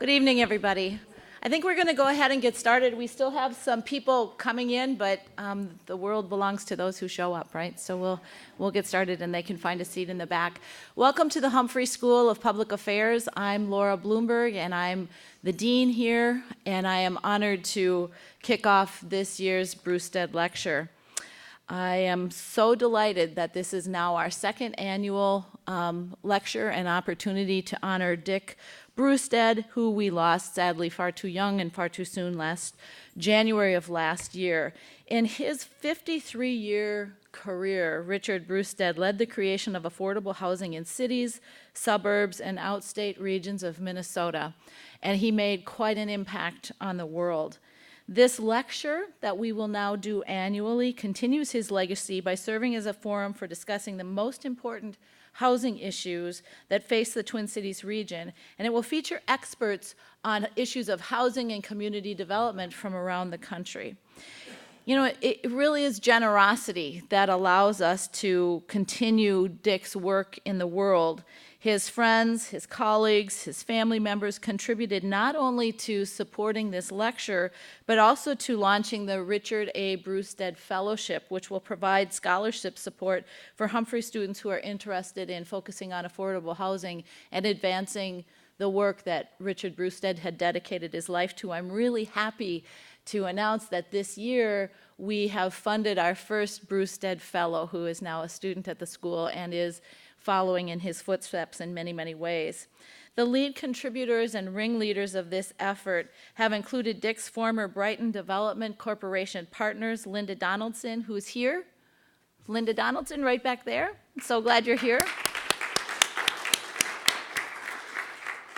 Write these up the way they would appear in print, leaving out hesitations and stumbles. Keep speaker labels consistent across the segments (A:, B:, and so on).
A: Good evening, everybody. I think we're going to go ahead and get started. We still have some people coming in, but the world belongs to those who show up, right? So we'll get started, and they can find a seat in the back. Welcome to the Humphrey School of Public Affairs. I'm Laura Bloomberg, and I'm the dean here, and I am honored to kick off this year's Brustad lecture. I am so delighted that this is now our second annual lecture and opportunity to honor Dick Brustad, who we lost sadly far too young and far too soon last January of last year. In his 53-year career, Richard Brustad led the creation of affordable housing in cities, suburbs, and outstate regions of Minnesota, and he made quite an impact on the world. This lecture that we will now do annually continues his legacy by serving as a forum for discussing the most important housing issues that face the Twin Cities region, and it will feature experts on issues of housing and community development from around the country. You know, it really is generosity that allows us to continue Dick's work in the world. His friends, his colleagues, his family members contributed not only to supporting this lecture, but also to launching the Richard A. Brustad Fellowship, which will provide scholarship support for Humphrey students who are interested in focusing on affordable housing and advancing the work that Richard Brustad had dedicated his life to. I'm really happy to announce that this year we have funded our first Brustad Fellow, who is now a student at the school and is following in his footsteps in many, many ways. The lead contributors and ringleaders of this effort have included Dick's former Brighton Development Corporation partners, Linda Donaldson, who's here. Linda Donaldson, right back there. I'm so glad you're here.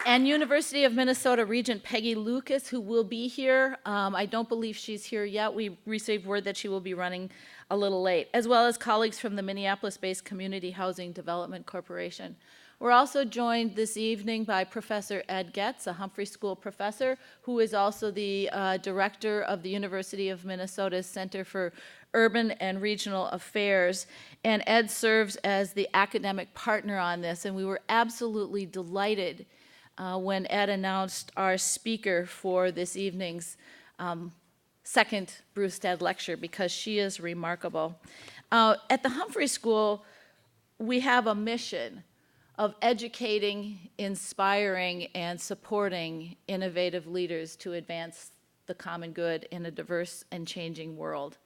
A: And University of Minnesota Regent Peggy Lucas, who will be here. I don't believe she's here yet. We received word that she will be running a little late, as well as colleagues from the Minneapolis-based Community Housing Development Corporation. We're also joined this evening by Professor Ed Getz, a Humphrey School professor, who is also the director of the University of Minnesota's Center for Urban and Regional Affairs. And Ed serves as the academic partner on this, and we were absolutely delighted when Ed announced our speaker for this evening's second Brustad lecture, because she is remarkable. At the Humphrey School, we have a mission of educating, inspiring, and supporting innovative leaders to advance the common good in a diverse and changing world.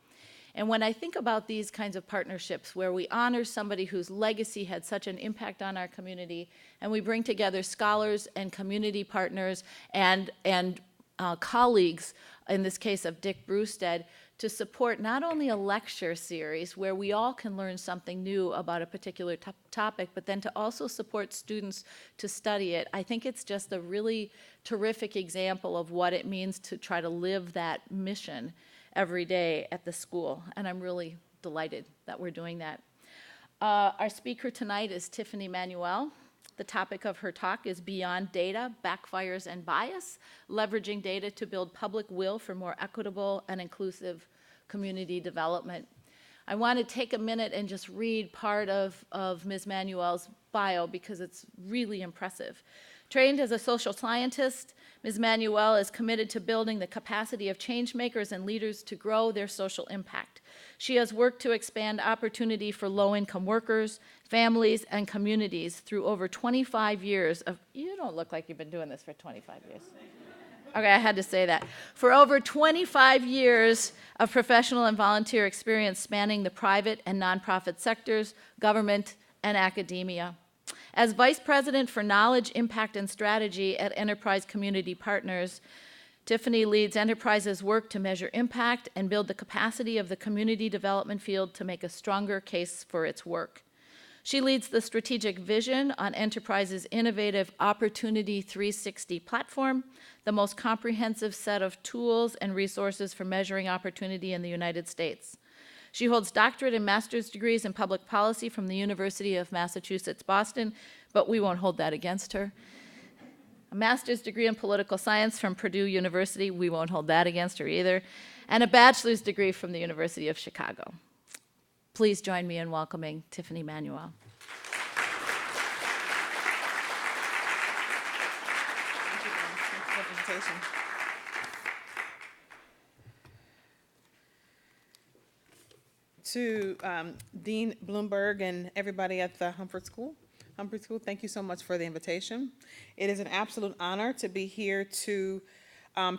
A: And when I think about these kinds of partnerships where we honor somebody whose legacy had such an impact on our community, and we bring together scholars and community partners and colleagues, in this case of Dick Brustad, to support not only a lecture series where we all can learn something new about a particular topic, but then to also support students to study it, I think it's just a really terrific example of what it means to try to live that mission every day at the school, and I'm really delighted that we're doing that. Our speaker tonight is Tiffany Manuel. The topic of her talk is Beyond Data, Backfires and Bias, Leveraging Data to Build Public Will for More Equitable and Inclusive Community Development. I want to take a minute and just read part of Ms. Manuel's bio because it's really impressive. Trained as a social scientist, Ms. Manuel is committed to building the capacity of change makers and leaders to grow their social impact. She has worked to expand opportunity for low-income workers, families, and communities through over 25 years of, you don't look like you've been doing this for 25 years. Okay, I had to say that. For over 25 years of professional and volunteer experience spanning the private and nonprofit sectors, government, and academia. As Vice President for Knowledge, Impact, and Strategy at Enterprise Community Partners, Tiffany leads Enterprise's work to measure impact and build the capacity of the community development field to make a stronger case for its work. She leads the strategic vision on Enterprise's innovative Opportunity 360 platform, the most comprehensive set of tools and resources for measuring opportunity in the United States. She holds doctorate and master's degrees in public policy from the University of Massachusetts, Boston, but we won't hold that against her. A master's degree in political science from Purdue University, we won't hold that against her either, and a bachelor's degree from the University of Chicago. Please join me in welcoming Tiffany Manuel.
B: invitation. To Dean Bloomberg and everybody at the Humphrey School, thank you so much for the invitation. It is an absolute honor to be here to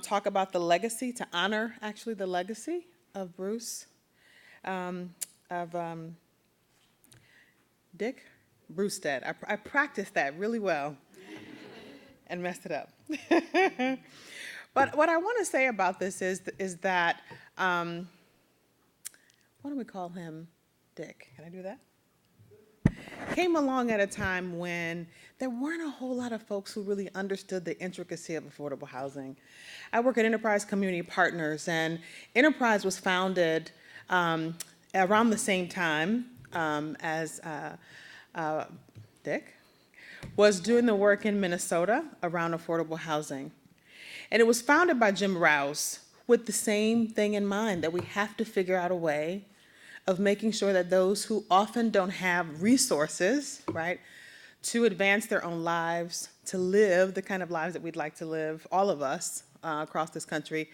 B: talk about the legacy, to honor actually the legacy of Bruce, Dick Brustad. I practiced that really well and messed it up. But what I want to say about this is that, what do we call him? Dick. Can I do that? Came along at a time when there weren't a whole lot of folks who really understood the intricacy of affordable housing. I work at Enterprise Community Partners, and Enterprise was founded around the same time as Dick was doing the work in Minnesota around affordable housing. And it was founded by Jim Rouse with the same thing in mind, that we have to figure out a way of making sure that those who often don't have resources, right, to advance their own lives, to live the kind of lives that we'd like to live, all of us across this country,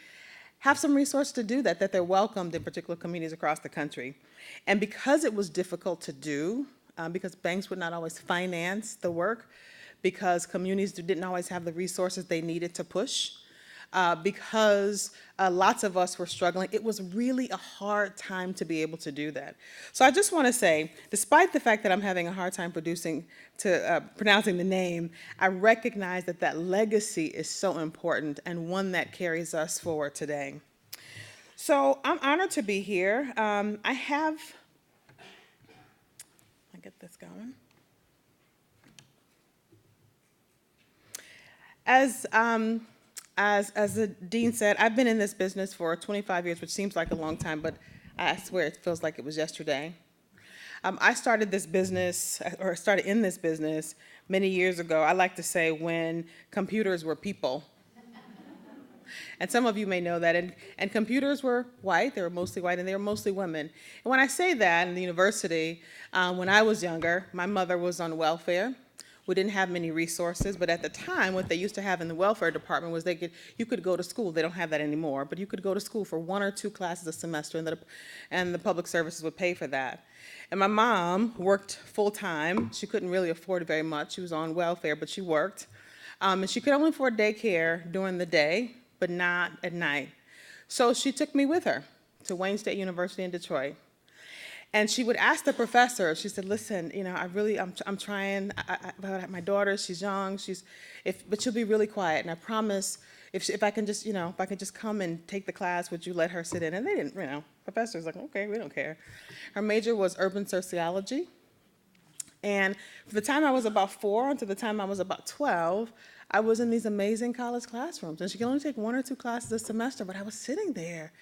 B: have some resources to do that, that they're welcomed in particular communities across the country. And because it was difficult to do, because banks would not always finance the work, because communities didn't always have the resources they needed to push, because lots of us were struggling, it was really a hard time to be able to do that. So I just want to say, despite the fact that I'm having a hard time pronouncing the name, I recognize that that legacy is so important and one that carries us forward today. So I'm honored to be here. I'll get this going. As the dean said, I've been in this business for 25 years, which seems like a long time, but I swear it feels like it was yesterday. I started in this business many years ago, I like to say, when computers were people. And some of you may know that, and computers were white, they were mostly white, and they were mostly women. And when I say that in the university, when I was younger, my mother was on welfare. We didn't have many resources, but at the time, what they used to have in the welfare department was you could go to school. They don't have that anymore, but you could go to school for 1 or 2 classes a semester, and the public services would pay for that. And my mom worked full-time. She couldn't really afford it very much. She was on welfare, but she worked. And she could only afford daycare during the day, but not at night. So she took me with her to Wayne State University in Detroit. And she would ask the professor, she said, listen, I'm trying, my daughter, she's young, but she'll be really quiet, and I promise, if I can just come and take the class, would you let her sit in? And they didn't, professor's like, okay, we don't care. Her major was urban sociology. And from the time I was about 4 until the time I was about 12, I was in these amazing college classrooms. And she could only take 1 or 2 classes a semester, but I was sitting there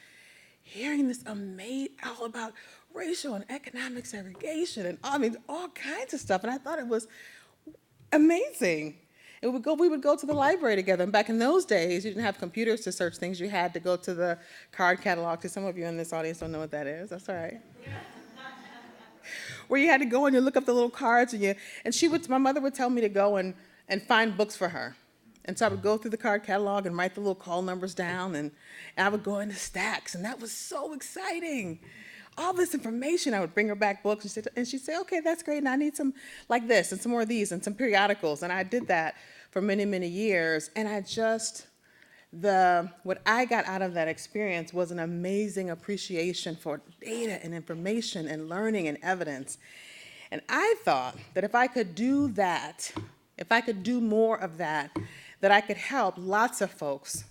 B: hearing this all about racial and economic segregation and all kinds of stuff. And I thought it was amazing. We would go to the library together. And back in those days, you didn't have computers to search things. You had to go to the card catalog. To some of you in this audience don't know what that is. That's all right. Where you had to go and you look up the little cards, my mother would tell me to go and find books for her. And so I would go through the card catalog and write the little call numbers down, and I would go into stacks, and that was so exciting. All this information, I would bring her back books, and she'd say, okay, that's great, and I need some like this, and some more of these, and some periodicals, and I did that for many, many years, and what I got out of that experience was an amazing appreciation for data and information and learning and evidence. And I thought that if I could do that, if I could do more of that I could help lots of folks,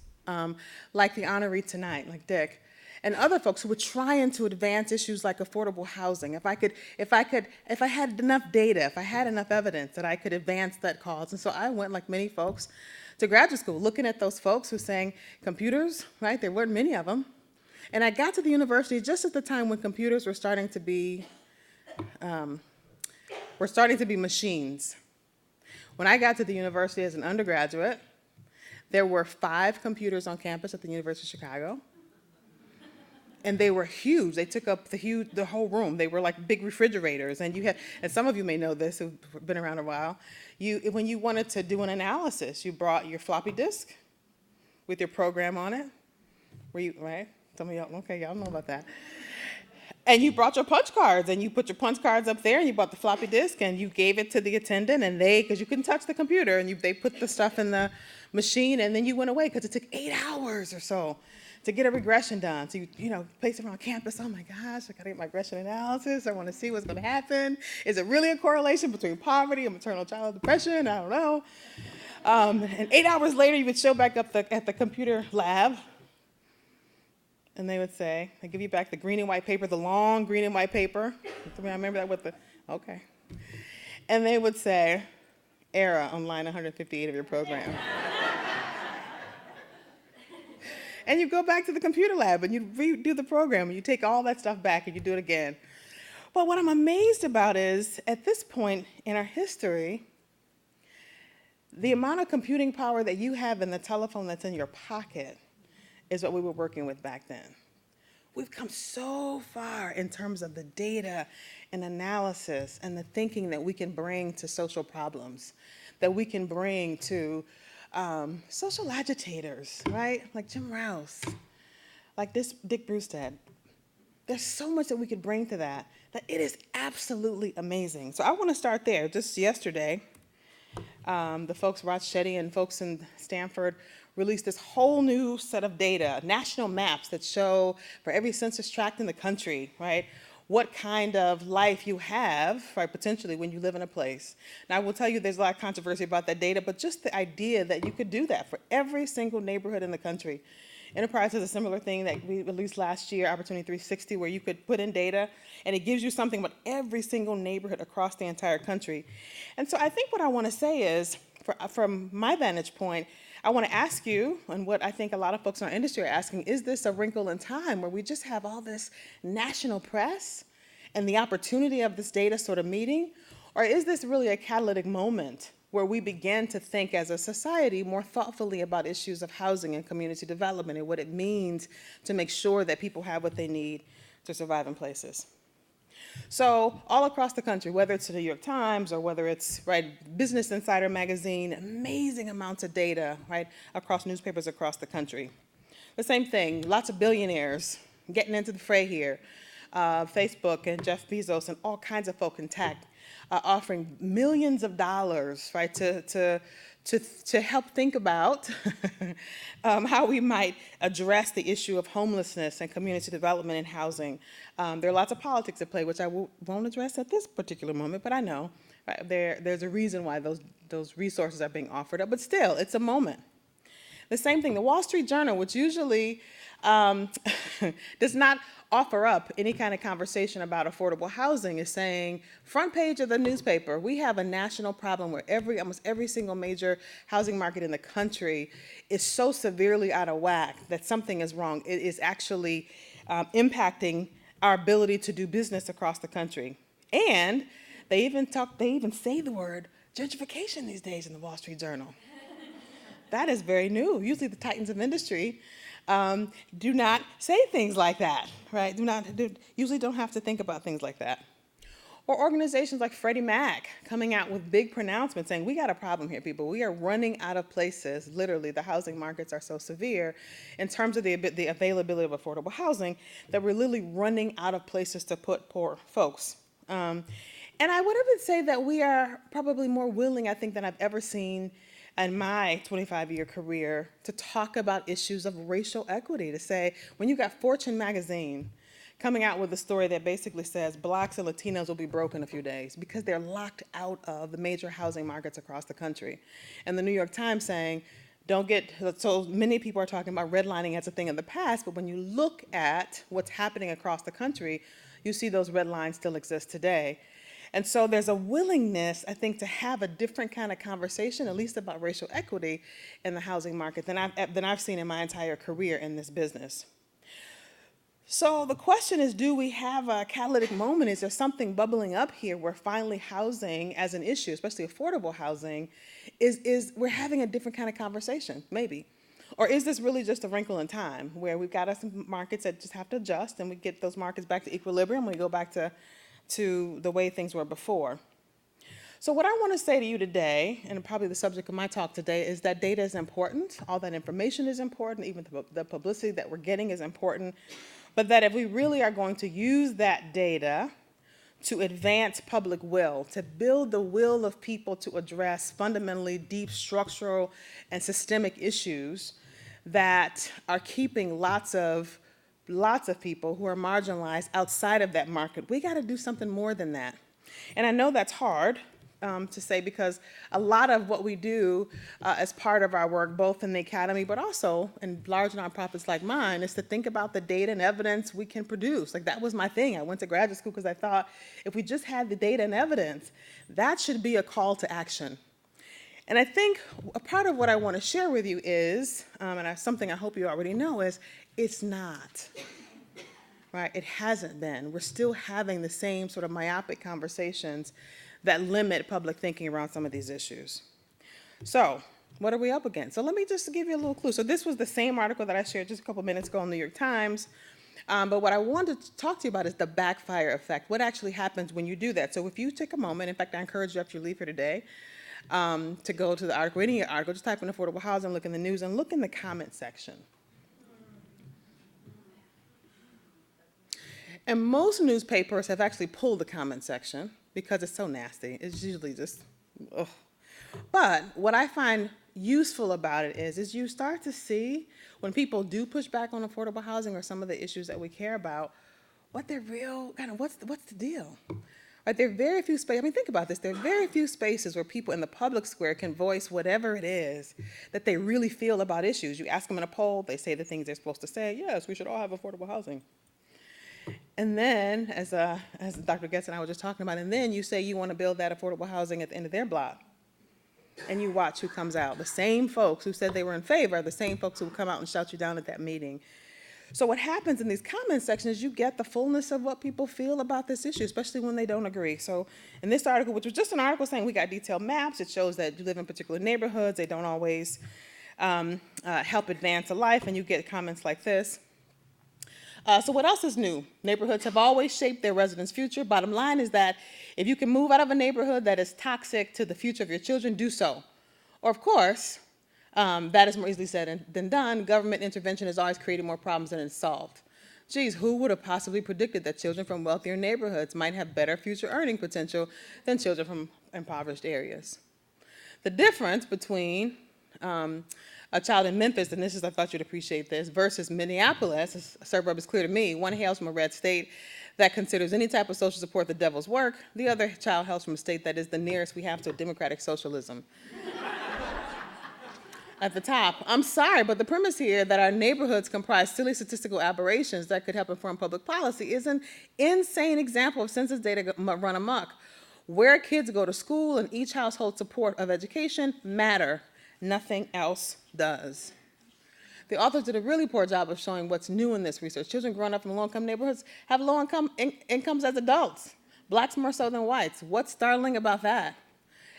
B: like the honoree tonight, like Dick, and other folks who were trying to advance issues like affordable housing. If I had enough data, if I had enough evidence that I could advance that cause. And so I went, like many folks, to graduate school, looking at those folks who saying computers, right? There weren't many of them. And I got to the university just at the time when computers were starting to be machines. When I got to the university as an undergraduate, there were 5 computers on campus at the University of Chicago. And they were huge. They took up the whole room. They were like big refrigerators. And some of you may know this who've been around a while, when you wanted to do an analysis, you brought your floppy disk, with your program on it. Were you, right? Some of y'all, okay, y'all know about that. And you brought your punch cards, and you put your punch cards up there, and you brought the floppy disk, and you gave it to the attendant, and because you couldn't touch the computer, and they put the stuff in the machine, and then you went away, because it took 8 hours or so to get a regression done. So you place it around campus, oh my gosh, I gotta get my regression analysis, I wanna see what's gonna happen. Is it really a correlation between poverty and maternal child depression? I don't know. And 8 hours later, you would show back up at the computer lab, and they would say, they give you back the green and white paper, the long green and white paper. I remember that with okay. And they would say, error on line 158 of your program. And you go back to the computer lab and you redo the program and you take all that stuff back and you do it again. But what I'm amazed about is, at this point in our history, the amount of computing power that you have in the telephone that's in your pocket is what we were working with back then. We've come so far in terms of the data and analysis and the thinking that we can bring to social problems, that we can bring to social agitators, right? Like Jim Rouse, like this Dick Brustad. There's so much that we could bring to that it is absolutely amazing. So I want to start there. Just yesterday, the folks, Rod Shetty and folks in Stanford, released this whole new set of data, national maps that show for every census tract in the country, right, what kind of life you have, right, potentially when you live in a place. Now, I will tell you there's a lot of controversy about that data, but just the idea that you could do that for every single neighborhood in the country. Enterprise has a similar thing that we released last year, Opportunity 360, where you could put in data, and it gives you something about every single neighborhood across the entire country. And so I think what I want to say is, from my vantage point, I want to ask you, and what I think a lot of folks in our industry are asking, is this a wrinkle in time where we just have all this national press and the opportunity of this data sort of meeting? Or is this really a catalytic moment where we begin to think as a society more thoughtfully about issues of housing and community development and what it means to make sure that people have what they need to survive in places? So all across the country, whether it's the New York Times or whether it's, right, Business Insider magazine, amazing amounts of data, right, across newspapers across the country. The same thing, lots of billionaires getting into the fray here. Facebook and Jeff Bezos and all kinds of folk in tech offering millions of dollars, right, to help think about how we might address the issue of homelessness and community development and housing. There are lots of politics at play, which I won't address at this particular moment, but I know, right, there's a reason why those resources are being offered up, but still, it's a moment. The same thing, the Wall Street Journal, which usually does not offer up any kind of conversation about affordable housing, is saying, front page of the newspaper, we have a national problem where almost every single major housing market in the country is so severely out of whack that something is wrong. It is actually impacting our ability to do business across the country. And they even say the word gentrification these days in the Wall Street Journal. That is very new. Usually the titans of industry do not say things like that, right? Usually don't have to think about things like that. Or organizations like Freddie Mac coming out with big pronouncements saying, we got a problem here, people. We are running out of places. Literally, the housing markets are so severe in terms of the availability of affordable housing that we're literally running out of places to put poor folks. And I would even say that we are probably more willing, I think, than I've ever seen in my 25-year career to talk about issues of racial equity, to say, when you got Fortune magazine coming out with a story that basically says Blacks and Latinos will be broke in a few days because they're locked out of the major housing markets across the country. And the New York Times saying, so many people are talking about redlining as a thing in the past, but when you look at what's happening across the country, you see those red lines still exist today. And so there's a willingness, I think, to have a different kind of conversation, at least about racial equity in the housing market than I've seen in my entire career in this business. So the question is, do we have a catalytic moment? Is there something bubbling up here where finally housing as an issue, especially affordable housing, is we're having a different kind of conversation, maybe? Or is this really just a wrinkle in time where we've got some markets that just have to adjust and we get those markets back to equilibrium, we go back to the way things were before? So what I want to say to you today, and probably the subject of my talk today, is that data is important. All that information is important. Even the publicity that we're getting is important. But that if we really are going to use that data to advance public will, to build the will of people to address fundamentally deep structural and systemic issues that are keeping lots of people who are marginalized outside of that market, we got to do something more than that. And I know that's hard to say, because a lot of what we do as part of our work, both in the academy but also in large nonprofits like mine, is to think about the data and evidence we can produce. Like, that was my thing. I went to graduate school because I thought if we just had the data and evidence, that should be a call to action. And I think a part of what I want to share with you is, and something I hope you already know, is it's not. Right? It hasn't been. We're still having the same sort of myopic conversations that limit public thinking around some of these issues. So, what are we up against? So let me just give you a little clue. So this was the same article that I shared just a couple minutes ago in the New York Times. But what I wanted to talk to you about is the backfire effect. What actually happens when you do that? So if you take a moment, in fact, I encourage you after you leave here today, to go to the article, reading your article, just type in affordable housing, look in the news, and look in the comment section. And most newspapers have actually pulled the comment section because it's so nasty. It's usually just, ugh. But what I find useful about it is you start to see when people do push back on affordable housing or some of the issues that we care about, what they're real, kind of what's the deal? Right, there are very few spaces, I mean, think about this, there are very few spaces where people in the public square can voice whatever it is that they really feel about issues. You ask them in a poll, they say the things they're supposed to say. Yes, we should all have affordable housing. And then, as Dr. Getz and I were just talking about, and then you say you want to build that affordable housing at the end of their block. And you watch who comes out. The same folks who said they were in favor are the same folks who will come out and shout you down at that meeting. So what happens in these comment sections is you get the fullness of what people feel about this issue, especially when they don't agree. So in this article, which was just an article saying we got detailed maps, it shows that you live in particular neighborhoods, they don't always help advance a life, and you get comments like this. So what else is new? Neighborhoods have always shaped their residents' future. Bottom line is that if you can move out of a neighborhood that is toxic to the future of your children, do so. Or, of course, that is more easily said than done. Government intervention has always created more problems than it's solved. Geez, who would have possibly predicted that children from wealthier neighborhoods might have better future earning potential than children from impoverished areas? The difference between a child in Memphis, and this is, I thought you'd appreciate this, versus Minneapolis, a suburb is clear to me. One hails from a red state that considers any type of social support the devil's work. The other child hails from a state that is the nearest we have to democratic socialism. At the top, I'm sorry, but the premise here that our neighborhoods comprise silly statistical aberrations that could help inform public policy is an insane example of census data run amok. Where kids go to school and each household's support of education matter. Nothing else does. The authors did a really poor job of showing what's new in this research. Children growing up in low-income neighborhoods have low incomes as adults. Blacks more so than whites. What's startling about that?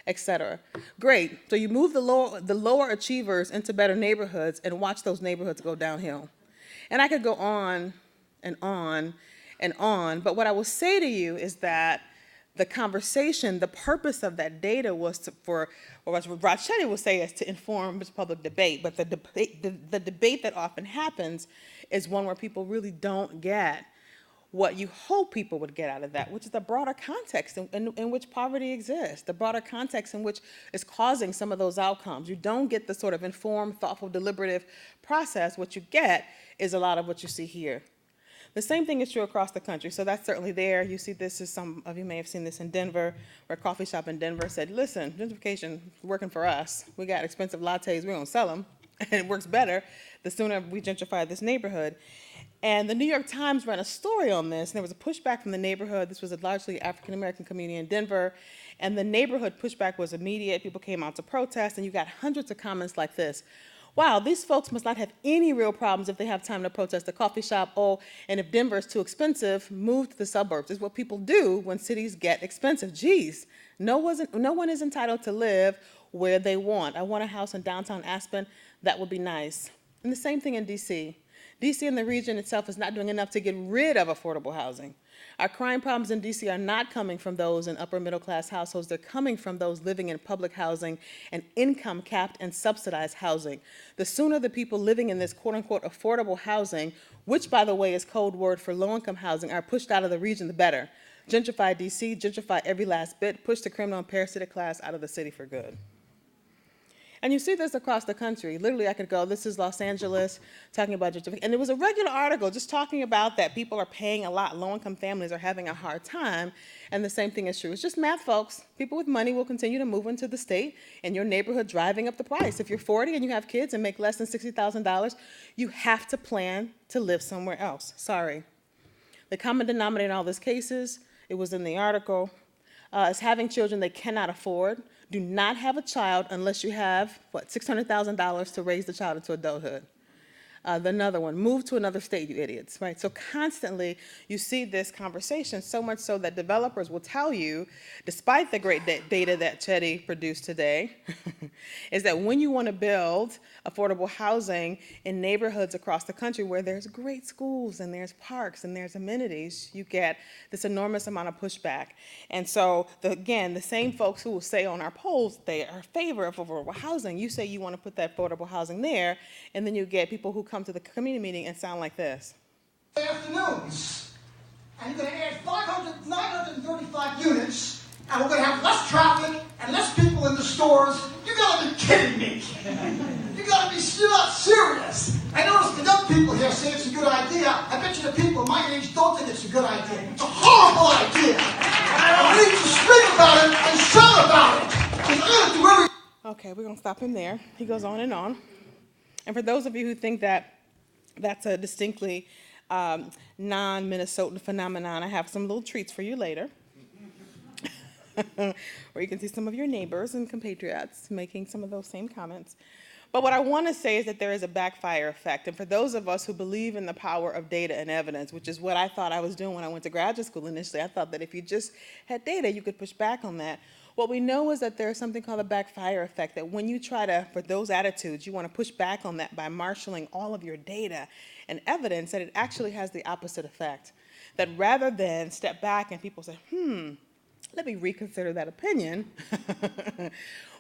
B: Etc. Great. So you move the lower achievers into better neighborhoods and watch those neighborhoods go downhill. And I could go on and on and on, but what I will say to you is that the conversation, the purpose of that data was or as Brustad will say, is to inform public debate. But the debate that often happens is one where people really don't get what you hope people would get out of that, which is the broader context in which poverty exists, the broader context in which is causing some of those outcomes. You don't get the sort of informed, thoughtful, deliberative process. What you get is a lot of what you see here. The same thing is true across the country, so that's certainly there. You see this, some of you may have seen this in Denver, where a coffee shop in Denver said, listen, gentrification is working for us. We got expensive lattes, we don't sell them, and it works better the sooner we gentrify this neighborhood. And the New York Times ran a story on this, and there was a pushback from the neighborhood. This was a largely African-American community in Denver, and the neighborhood pushback was immediate. People came out to protest, and you got hundreds of comments like this. Wow, these folks must not have any real problems if they have time to protest a coffee shop. Oh, and if Denver is too expensive, move to the suburbs. It's what people do when cities get expensive. Geez, no one is entitled to live where they want. I want a house in downtown Aspen. That would be nice. And the same thing in D.C. DC and the region itself is not doing enough to get rid of affordable housing. Our crime problems in DC are not coming from those in upper middle class households. They're coming from those living in public housing and income capped and subsidized housing. The sooner the people living in this quote unquote affordable housing, which by the way is code word for low income housing, are pushed out of the region, the better. Gentrify DC, gentrify every last bit, push the criminal and parasitic class out of the city for good. And you see this across the country. Literally, I could go, this is Los Angeles, talking about gentrification. And it was a regular article just talking about that people are paying a lot, low-income families are having a hard time, and the same thing is true. It's just math, folks. People with money will continue to move into the state, and your neighborhood driving up the price. If you're 40 and you have kids and make less than $60,000, you have to plan to live somewhere else. Sorry. The common denominator in all these cases, it was in the article, is having children they cannot afford. Do not have a child unless you have, $600,000 to raise the child into adulthood. Another one, move to another state, you idiots, right? So constantly you see this conversation, so much so that developers will tell you, despite the great data that Chetty produced today, is that when you want to build affordable housing in neighborhoods across the country where there's great schools and there's parks and there's amenities, you get this enormous amount of pushback. And so, again, the same folks who will say on our polls they are in favor of affordable housing, you say you want to put that affordable housing there, and then you get people who come to the community meeting and sound like this.
C: Afternoons, and you're going to add 935 units, and we're going to have less traffic and less people in the stores. You got to be kidding me. You got to be still not serious. I noticed the young people here say it's a good idea. I bet you the people my age don't think it's a good idea. It's a horrible idea. And we need to scream about it and shout about it. Because I'm going to do everything.
B: Okay, we're going to stop him there. He goes on and on. And for those of you who think that that's a distinctly non-Minnesotan phenomenon, I have some little treats for you later, where you can see some of your neighbors and compatriots making some of those same comments. But what I want to say is that there is a backfire effect. And for those of us who believe in the power of data and evidence, which is what I thought I was doing when I went to graduate school initially, I thought that if you just had data, you could push back on that. What we know is that there's something called a backfire effect, that when you try to, for those attitudes, you want to push back on that by marshaling all of your data and evidence, that it actually has the opposite effect. That rather than step back and people say, let me reconsider that opinion,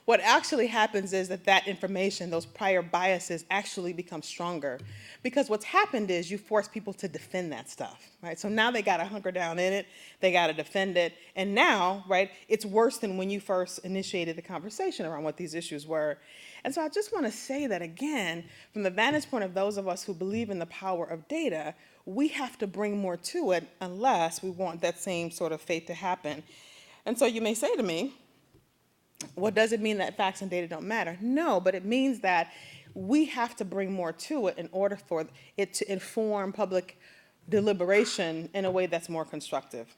B: what actually happens is that that information, those prior biases, actually become stronger. Because what's happened is you force people to defend that stuff, right? So now they got to hunker down in it, they got to defend it, and now, right, it's worse than when you first initiated the conversation around what these issues were. And so I just want to say that again, from the vantage point of those of us who believe in the power of data, we have to bring more to it unless we want that same sort of fate to happen. And so you may say to me, well, does it mean that facts and data don't matter? No, but it means that we have to bring more to it in order for it to inform public deliberation in a way that's more constructive.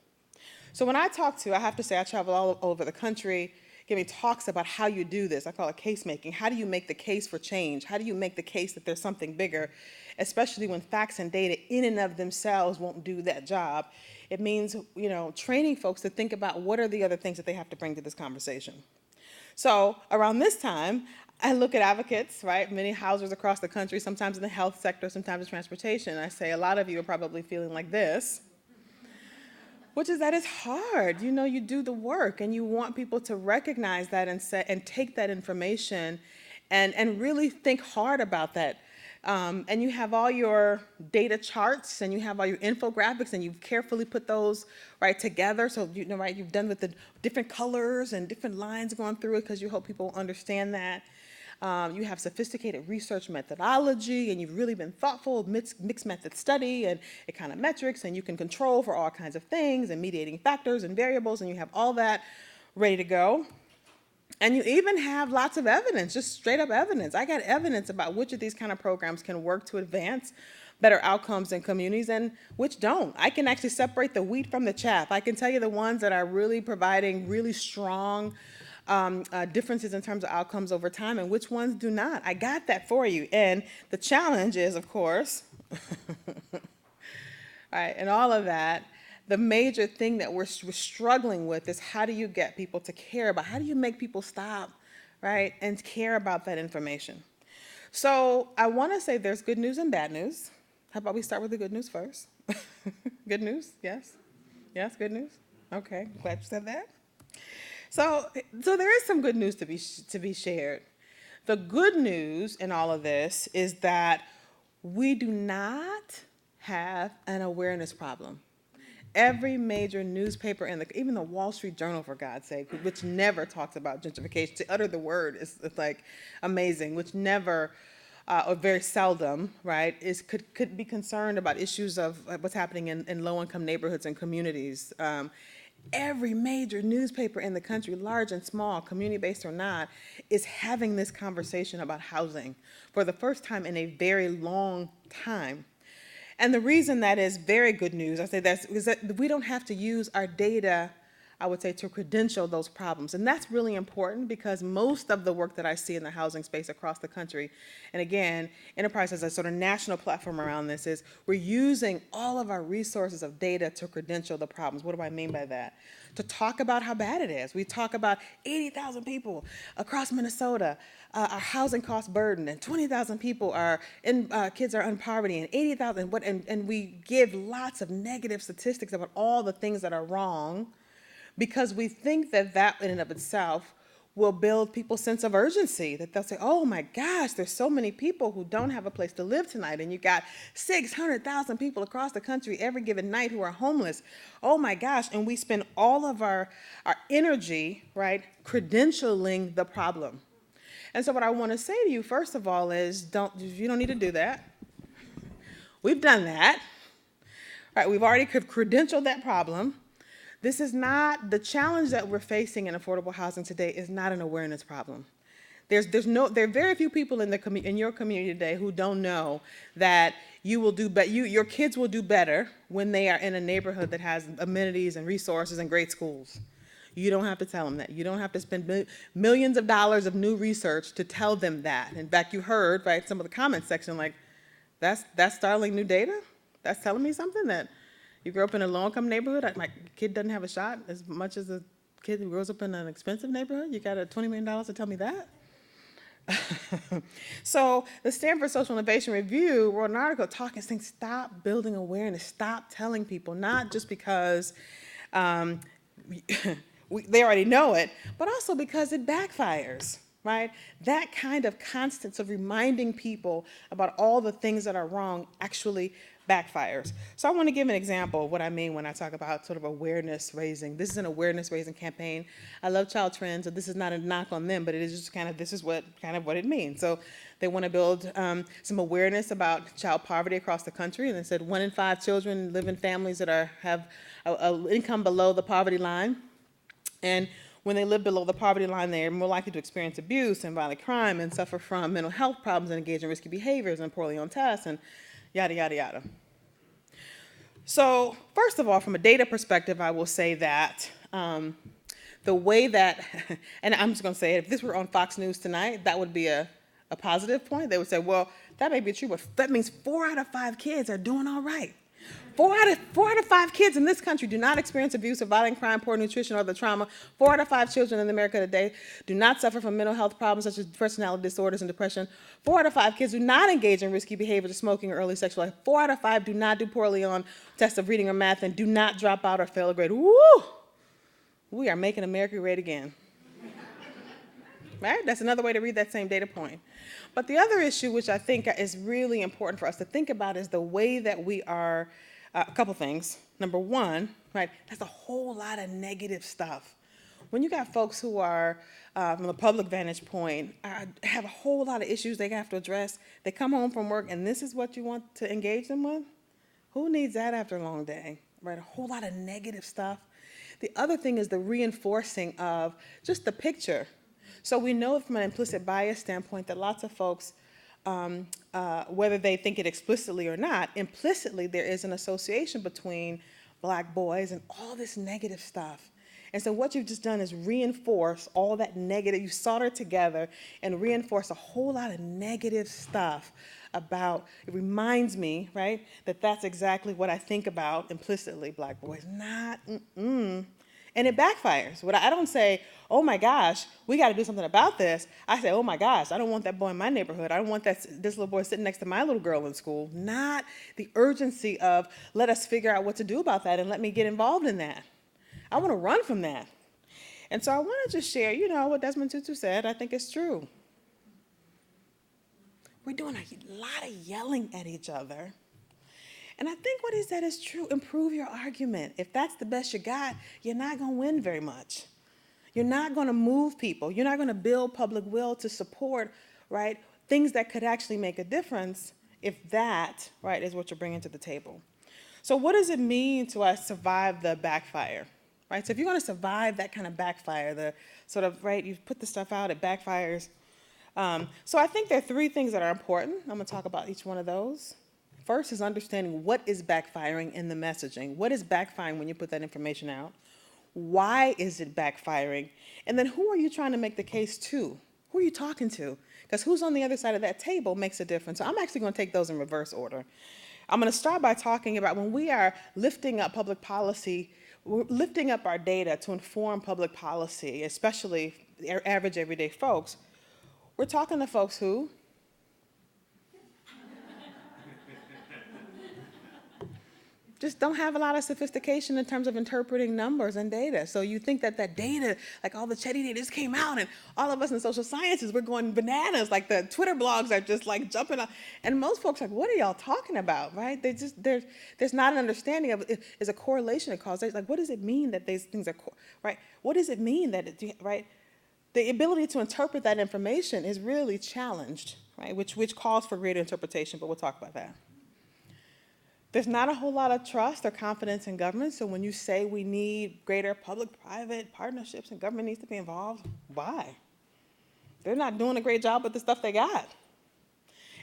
B: So when I have to say I travel all over the country, giving talks about how you do this. I call it case making. How do you make the case for change? How do you make the case that there's something bigger, especially when facts and data in and of themselves won't do that job? It means, training folks to think about what are the other things that they have to bring to this conversation. So around this time, I look at advocates, right? Many housers across the country, sometimes in the health sector, sometimes in transportation. I say a lot of you are probably feeling like this, which is that it's hard. You do the work and you want people to recognize that and take that information and really think hard about that. And you have all your data charts and you have all your infographics and you've carefully put those right together. So, you've done with the different colors and different lines going through it because you hope people understand that. You have sophisticated research methodology and you've really been thoughtful, mixed method study and econometrics, and you can control for all kinds of things and mediating factors and variables, and you have all that ready to go. And you even have lots of evidence, just straight up evidence. I got evidence about which of these kind of programs can work to advance better outcomes in communities and which don't. I can actually separate the wheat from the chaff. I can tell you the ones that are really providing really strong differences in terms of outcomes over time and which ones do not. I got that for you. And the challenge is, of course, right, and all of that, the major thing that we're struggling with is how do you get people to care about, how do you make people stop, right, and care about that information? So I want to say there's good news and bad news. How about we start with the good news first? Good news? Yes? Yes, good news? Okay, glad you said that. So there is some good news to be shared. The good news in all of this is that we do not have an awareness problem. Every major newspaper and even the Wall Street Journal, for God's sake, which never talks about gentrification, to utter the word is like amazing, which never, or very seldom, right, could be concerned about issues of what's happening in low-income neighborhoods and communities. Every major newspaper in the country, large and small, community-based or not, is having this conversation about housing for the first time in a very long time. And the reason that is very good news, I say that, is that we don't have to use our data, I would say, to credential those problems. And that's really important because most of the work that I see in the housing space across the country, and again, Enterprise has a sort of national platform around this, is we're using all of our resources of data to credential the problems. What do I mean by that? To talk about how bad it is. We talk about 80,000 people across Minnesota, our housing cost burden, and 20,000 people are kids are in poverty, and 80,000, and we give lots of negative statistics about all the things that are wrong, because we think that that in and of itself will build people's sense of urgency, that they'll say, oh my gosh, there's so many people who don't have a place to live tonight, and you got 600,000 people across the country every given night who are homeless. Oh my gosh, and we spend all of our energy, right, credentialing the problem. And so what I want to say to you, first of all, is you don't need to do that. We've done that. Right, we've already credentialed that problem. This is not, the challenge that we're facing in affordable housing today is not an awareness problem. There are very few people in your community today who don't know that your kids will do better when they are in a neighborhood that has amenities and resources and great schools. You don't have to tell them that. You don't have to spend millions of dollars of new research to tell them that. In fact, you heard, right, some of the comment section, like, that's startling new data? That's telling me something, that you grew up in a low-income neighborhood, my kid doesn't have a shot as much as a kid who grows up in an expensive neighborhood? You got $20 million to tell me that? So the Stanford Social Innovation Review wrote an article saying, stop building awareness, stop telling people, not just because they already know it, but also because it backfires. Right? That kind of constant of reminding people about all the things that are wrong actually backfires. So I want to give an example of what I mean when I talk about sort of awareness raising. This is an awareness raising campaign. I love Child Trends, so this is not a knock on them, but it is just this is what it means. So they want to build some awareness about child poverty across the country, and they said 1 in 5 children live in families that have an income below the poverty line, and when they live below the poverty line, they're more likely to experience abuse and violent crime and suffer from mental health problems and engage in risky behaviors and poorly on tests and yada, yada, yada. So first of all, from a data perspective, I will say that the way that, and I'm just going to say, if this were on Fox News tonight, that would be a positive point. They would say, well, that may be true, but that means 4 out of 5 kids are doing all right. 4 out of 5 kids in this country do not experience abuse or violent crime, poor nutrition, or other trauma. 4 out of 5 children in America today do not suffer from mental health problems such as personality disorders and depression. 4 out of 5 kids do not engage in risky behaviors, smoking, or early sexual life. 4 out of 5 do not do poorly on tests of reading or math and do not drop out or fail a grade. Woo! We are making America great again. Right? That's another way to read that same data point. But the other issue, which I think is really important for us to think about, is the way that we are. A couple things. Number one, right, that's a whole lot of negative stuff. When you got folks who are, from a public vantage point, have a whole lot of issues they have to address, they come home from work and this is what you want to engage them with? Who needs that after a long day, right? A whole lot of negative stuff. The other thing is the reinforcing of just the picture. So we know from an implicit bias standpoint that lots of folks, whether they think it explicitly or not, implicitly there is an association between Black boys and all this negative stuff. And so what you've just done is reinforce all that negative, you solder together and reinforce a whole lot of negative stuff about, it reminds me, right, that that's exactly what I think about implicitly, Black boys. And it backfires. I don't say, oh my gosh, we got to do something about this. I say, oh my gosh, I don't want that boy in my neighborhood. I don't want this little boy sitting next to my little girl in school. Not the urgency of, let us figure out what to do about that and let me get involved in that. I want to run from that. And so I want to just share, what Desmond Tutu said. I think it's true. We're doing a lot of yelling at each other. And I think what he said is true. Improve your argument. If that's the best you got, you're not going to win very much. You're not going to move people. You're not going to build public will to support, right, things that could actually make a difference if that, right, is what you're bringing to the table. So what does it mean to us survive the backfire, right? So if you're going to survive that kind of backfire, the sort of, right, you put the stuff out, it backfires. So I think there are three things that are important. I'm going to talk about each one of those. First is understanding what is backfiring in the messaging. What is backfiring when you put that information out? Why is it backfiring? And then who are you trying to make the case to? Who are you talking to? Because who's on the other side of that table makes a difference. So I'm actually going to take those in reverse order. I'm going to start by talking about when we are lifting up public policy, we're lifting up our data to inform public policy, especially average everyday folks. We're talking to folks who just don't have a lot of sophistication in terms of interpreting numbers and data. So you think that data, like all the Chetty data just came out, and all of us in social sciences, we're going bananas, like the Twitter blogs are just like jumping up. And most folks are like, what are y'all talking about, right? There's not an understanding of, is a correlation of causation. Like, what does it mean that these things are, right? What does it mean that, right? The ability to interpret that information is really challenged, right? Which calls for greater interpretation, but we'll talk about that. There's not a whole lot of trust or confidence in government, so when you say we need greater public-private partnerships and government needs to be involved, why? They're not doing a great job with the stuff they got.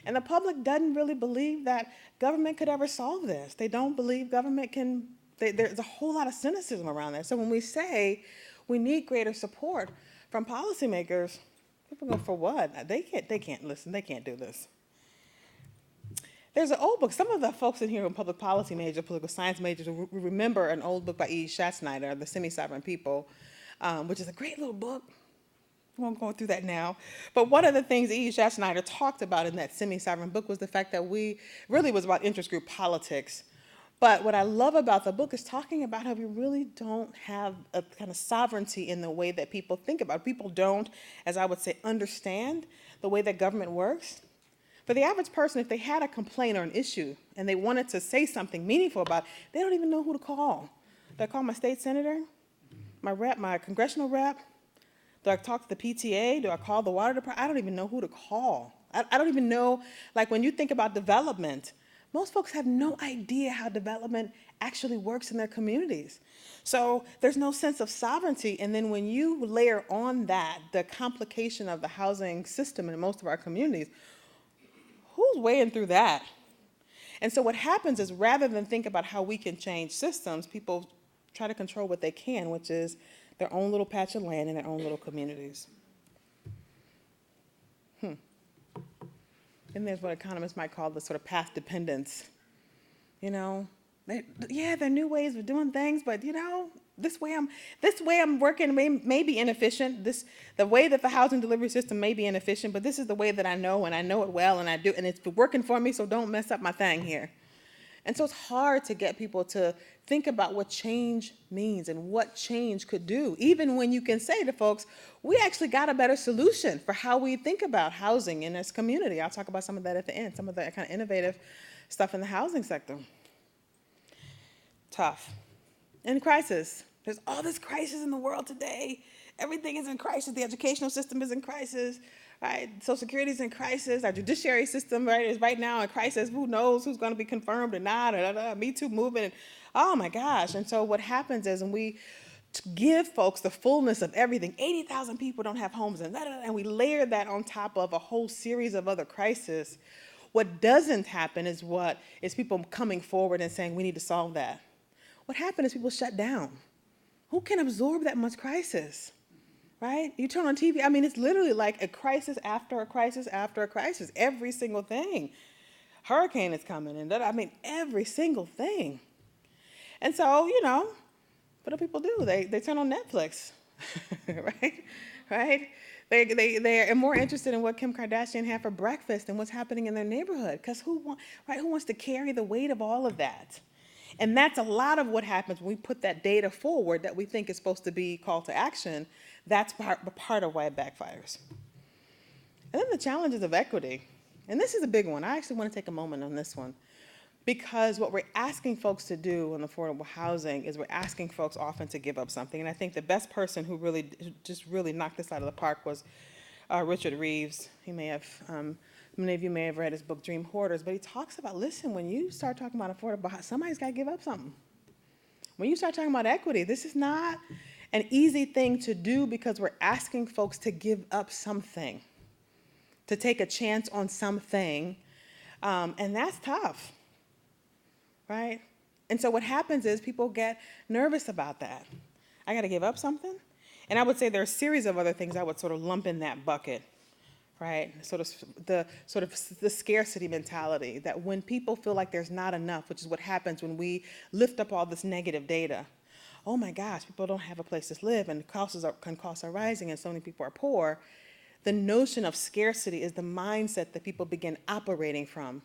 B: And the public doesn't really believe that government could ever solve this. They don't believe government can, there's a whole lot of cynicism around that. So when we say we need greater support from policymakers, people go, for what? They can't listen, they can't do this. There's an old book. Some of the folks in here who are public policy majors, political science majors, will remember an old book by E. Schatzsnyder, The Semi-Sovereign People, which is a great little book. We won't go through that now. But one of the things E. Schatzsnyder talked about in that semi-sovereign book was the fact that we really was about interest group politics. But what I love about the book is talking about how we really don't have a kind of sovereignty in the way that people think about it. People don't, as I would say, understand the way that government works. For the average person, if they had a complaint or an issue and they wanted to say something meaningful about it, they don't even know who to call. Do I call my state senator, my rep, my congressional rep? Do I talk to the PTA? Do I call the water department? I don't even know who to call. I don't even know, like when you think about development, most folks have no idea how development actually works in their communities. So there's no sense of sovereignty. And then when you layer on that, the complication of the housing system in most of our communities, who's weighing through that? And so what happens is rather than think about how we can change systems, people try to control what they can, which is their own little patch of land in their own little communities. And there's what economists might call the sort of path dependence. There are new ways of doing things, but this way I'm working may be inefficient. The way that the housing delivery system may be inefficient, but this is the way that I know, and I know it well, and I do, and it's working for me, so don't mess up my thing here. And so it's hard to get people to think about what change means and what change could do, even when you can say to folks, we actually got a better solution for how we think about housing in this community. I'll talk about some of that at the end, some of the kind of innovative stuff in the housing sector. Tough. In crisis. There's all this crisis in the world today. Everything is in crisis. The educational system is in crisis, right? Social Security is in crisis. Our judiciary system, right, is right now in crisis. Who knows who's going to be confirmed or not? Me Too movement. Oh my gosh. And so what happens is when we give folks the fullness of everything, 80,000 people don't have homes, and we layer that on top of a whole series of other crises, what doesn't happen is people coming forward and saying we need to solve that. What happened is people shut down. Who can absorb that much crisis, right? You turn on TV, it's literally like a crisis after a crisis after a crisis, every single thing. Hurricane is coming, and every single thing. And so, What do people do? They turn on Netflix, right? Right? They are more interested in what Kim Kardashian had for breakfast than what's happening in their neighborhood. Because who wants to carry the weight of all of that? And that's a lot of what happens when we put that data forward that we think is supposed to be call to action. That's part of why it backfires. And then the challenges of equity. And this is a big one. I actually want to take a moment on this one. Because what we're asking folks to do in affordable housing is we're asking folks often to give up something. And I think the best person who really knocked this out of the park was Richard Reeves. He may have, many of you may have read his book, Dream Hoarders, but he talks about, listen, when you start talking about affordable housing, somebody's got to give up something. When you start talking about equity, this is not an easy thing to do because we're asking folks to give up something, to take a chance on something, and that's tough. Right? And so what happens is people get nervous about that. I got to give up something? And I would say there are a series of other things I would sort of lump in that bucket, right? The scarcity mentality, that when people feel like there's not enough, which is what happens when we lift up all this negative data. Oh my gosh, people don't have a place to live and costs are rising and so many people are poor. The notion of scarcity is the mindset that people begin operating from.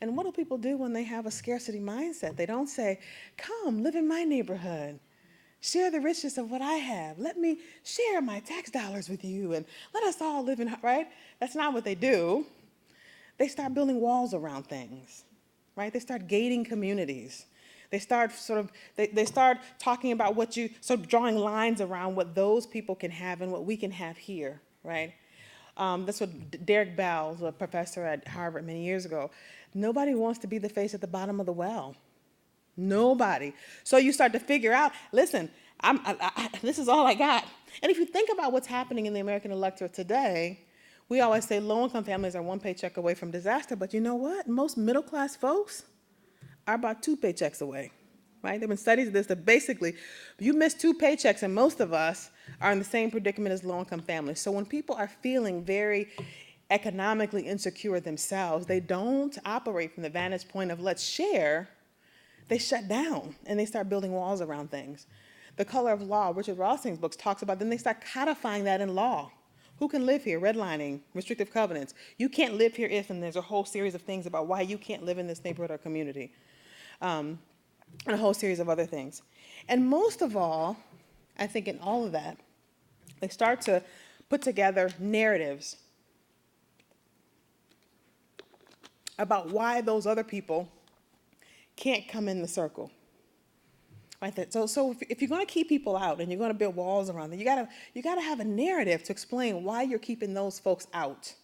B: And what do people do when they have a scarcity mindset? They don't say, come, live in my neighborhood. Share the richness of what I have. Let me share my tax dollars with you and let us all live in, right? That's not what they do. They start building walls around things, right? They start gating communities. They start they start talking about drawing lines around what those people can have and what we can have here, right? That's what Derek Bell, a professor at Harvard many years ago. Nobody wants to be the face at the bottom of the well. Nobody. So you start to figure out, listen, this is all I got. And if you think about what's happening in the American electorate today, we always say low-income families are one paycheck away from disaster, but you know what? Most middle-class folks are about 2 paychecks away, right? There have been studies of this that basically, you miss 2 paychecks, and most of us are in the same predicament as low-income families. So when people are feeling very economically insecure themselves, they don't operate from the vantage point of let's share. They shut down and they start building walls around things. The Color of Law, Richard Rothstein's books, talks about, then they start codifying that in law. Who can live here? Redlining, restrictive covenants. You can't live here if, and there's a whole series of things about why you can't live in this neighborhood or community. And a whole series of other things. And most of all, I think in all of that, they start to put together narratives about why those other people can't come in the circle. Right? So if you're going to keep people out and you're going to build walls around them, you gotta have a narrative to explain why you're keeping those folks out.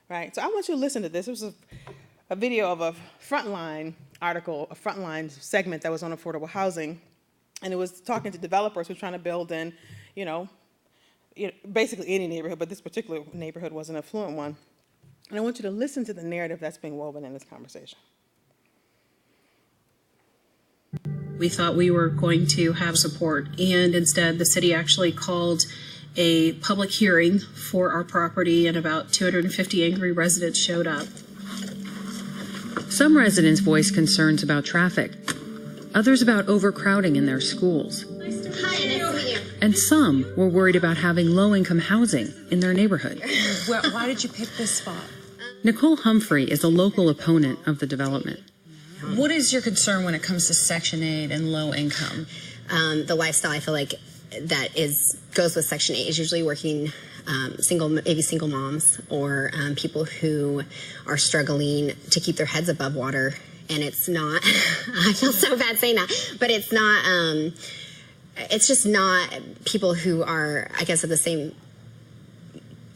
B: Right? So I want you to listen to this. This was a video of a Frontline article, a Frontline segment that was on affordable housing, and it was talking to developers who are trying to build in, basically any neighborhood, but this particular neighborhood was an affluent one. And I want you to listen to the narrative that's being woven in this conversation.
D: We thought we were going to have support, and instead the city actually called a public hearing for our property, and about 250 angry residents showed up.
E: Some residents voiced concerns about traffic, others about overcrowding in their schools.
F: Hi, nice to meet you.
E: And some were worried about having low-income housing in their neighborhood.
G: Well, why did you pick this spot?
E: Nicole Humphrey is a local opponent of the development.
G: What is your concern when it comes to Section 8 and low income?
F: The lifestyle, I feel like, goes with Section 8 is usually working single moms or people who are struggling to keep their heads above water. And it's not, I feel so bad saying that, but it's not, it's just not people who are, I guess, of the same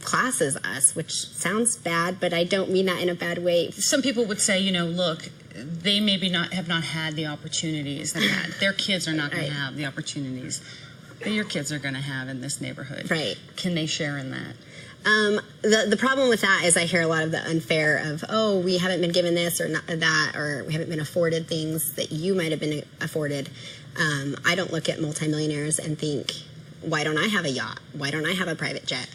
F: class as us, which sounds bad, but I don't mean that in a bad way.
D: Some people would say, look, they maybe have not had the opportunities that their kids are not going to have the opportunities that your kids are going to have in this neighborhood.
F: Right.
D: Can they share in that?
F: The problem with that is I hear a lot of the unfair of, we haven't been given this or not that, or we haven't been afforded things that you might have been afforded. I don't look at multimillionaires and think, why don't I have a yacht? Why don't I have a private jet?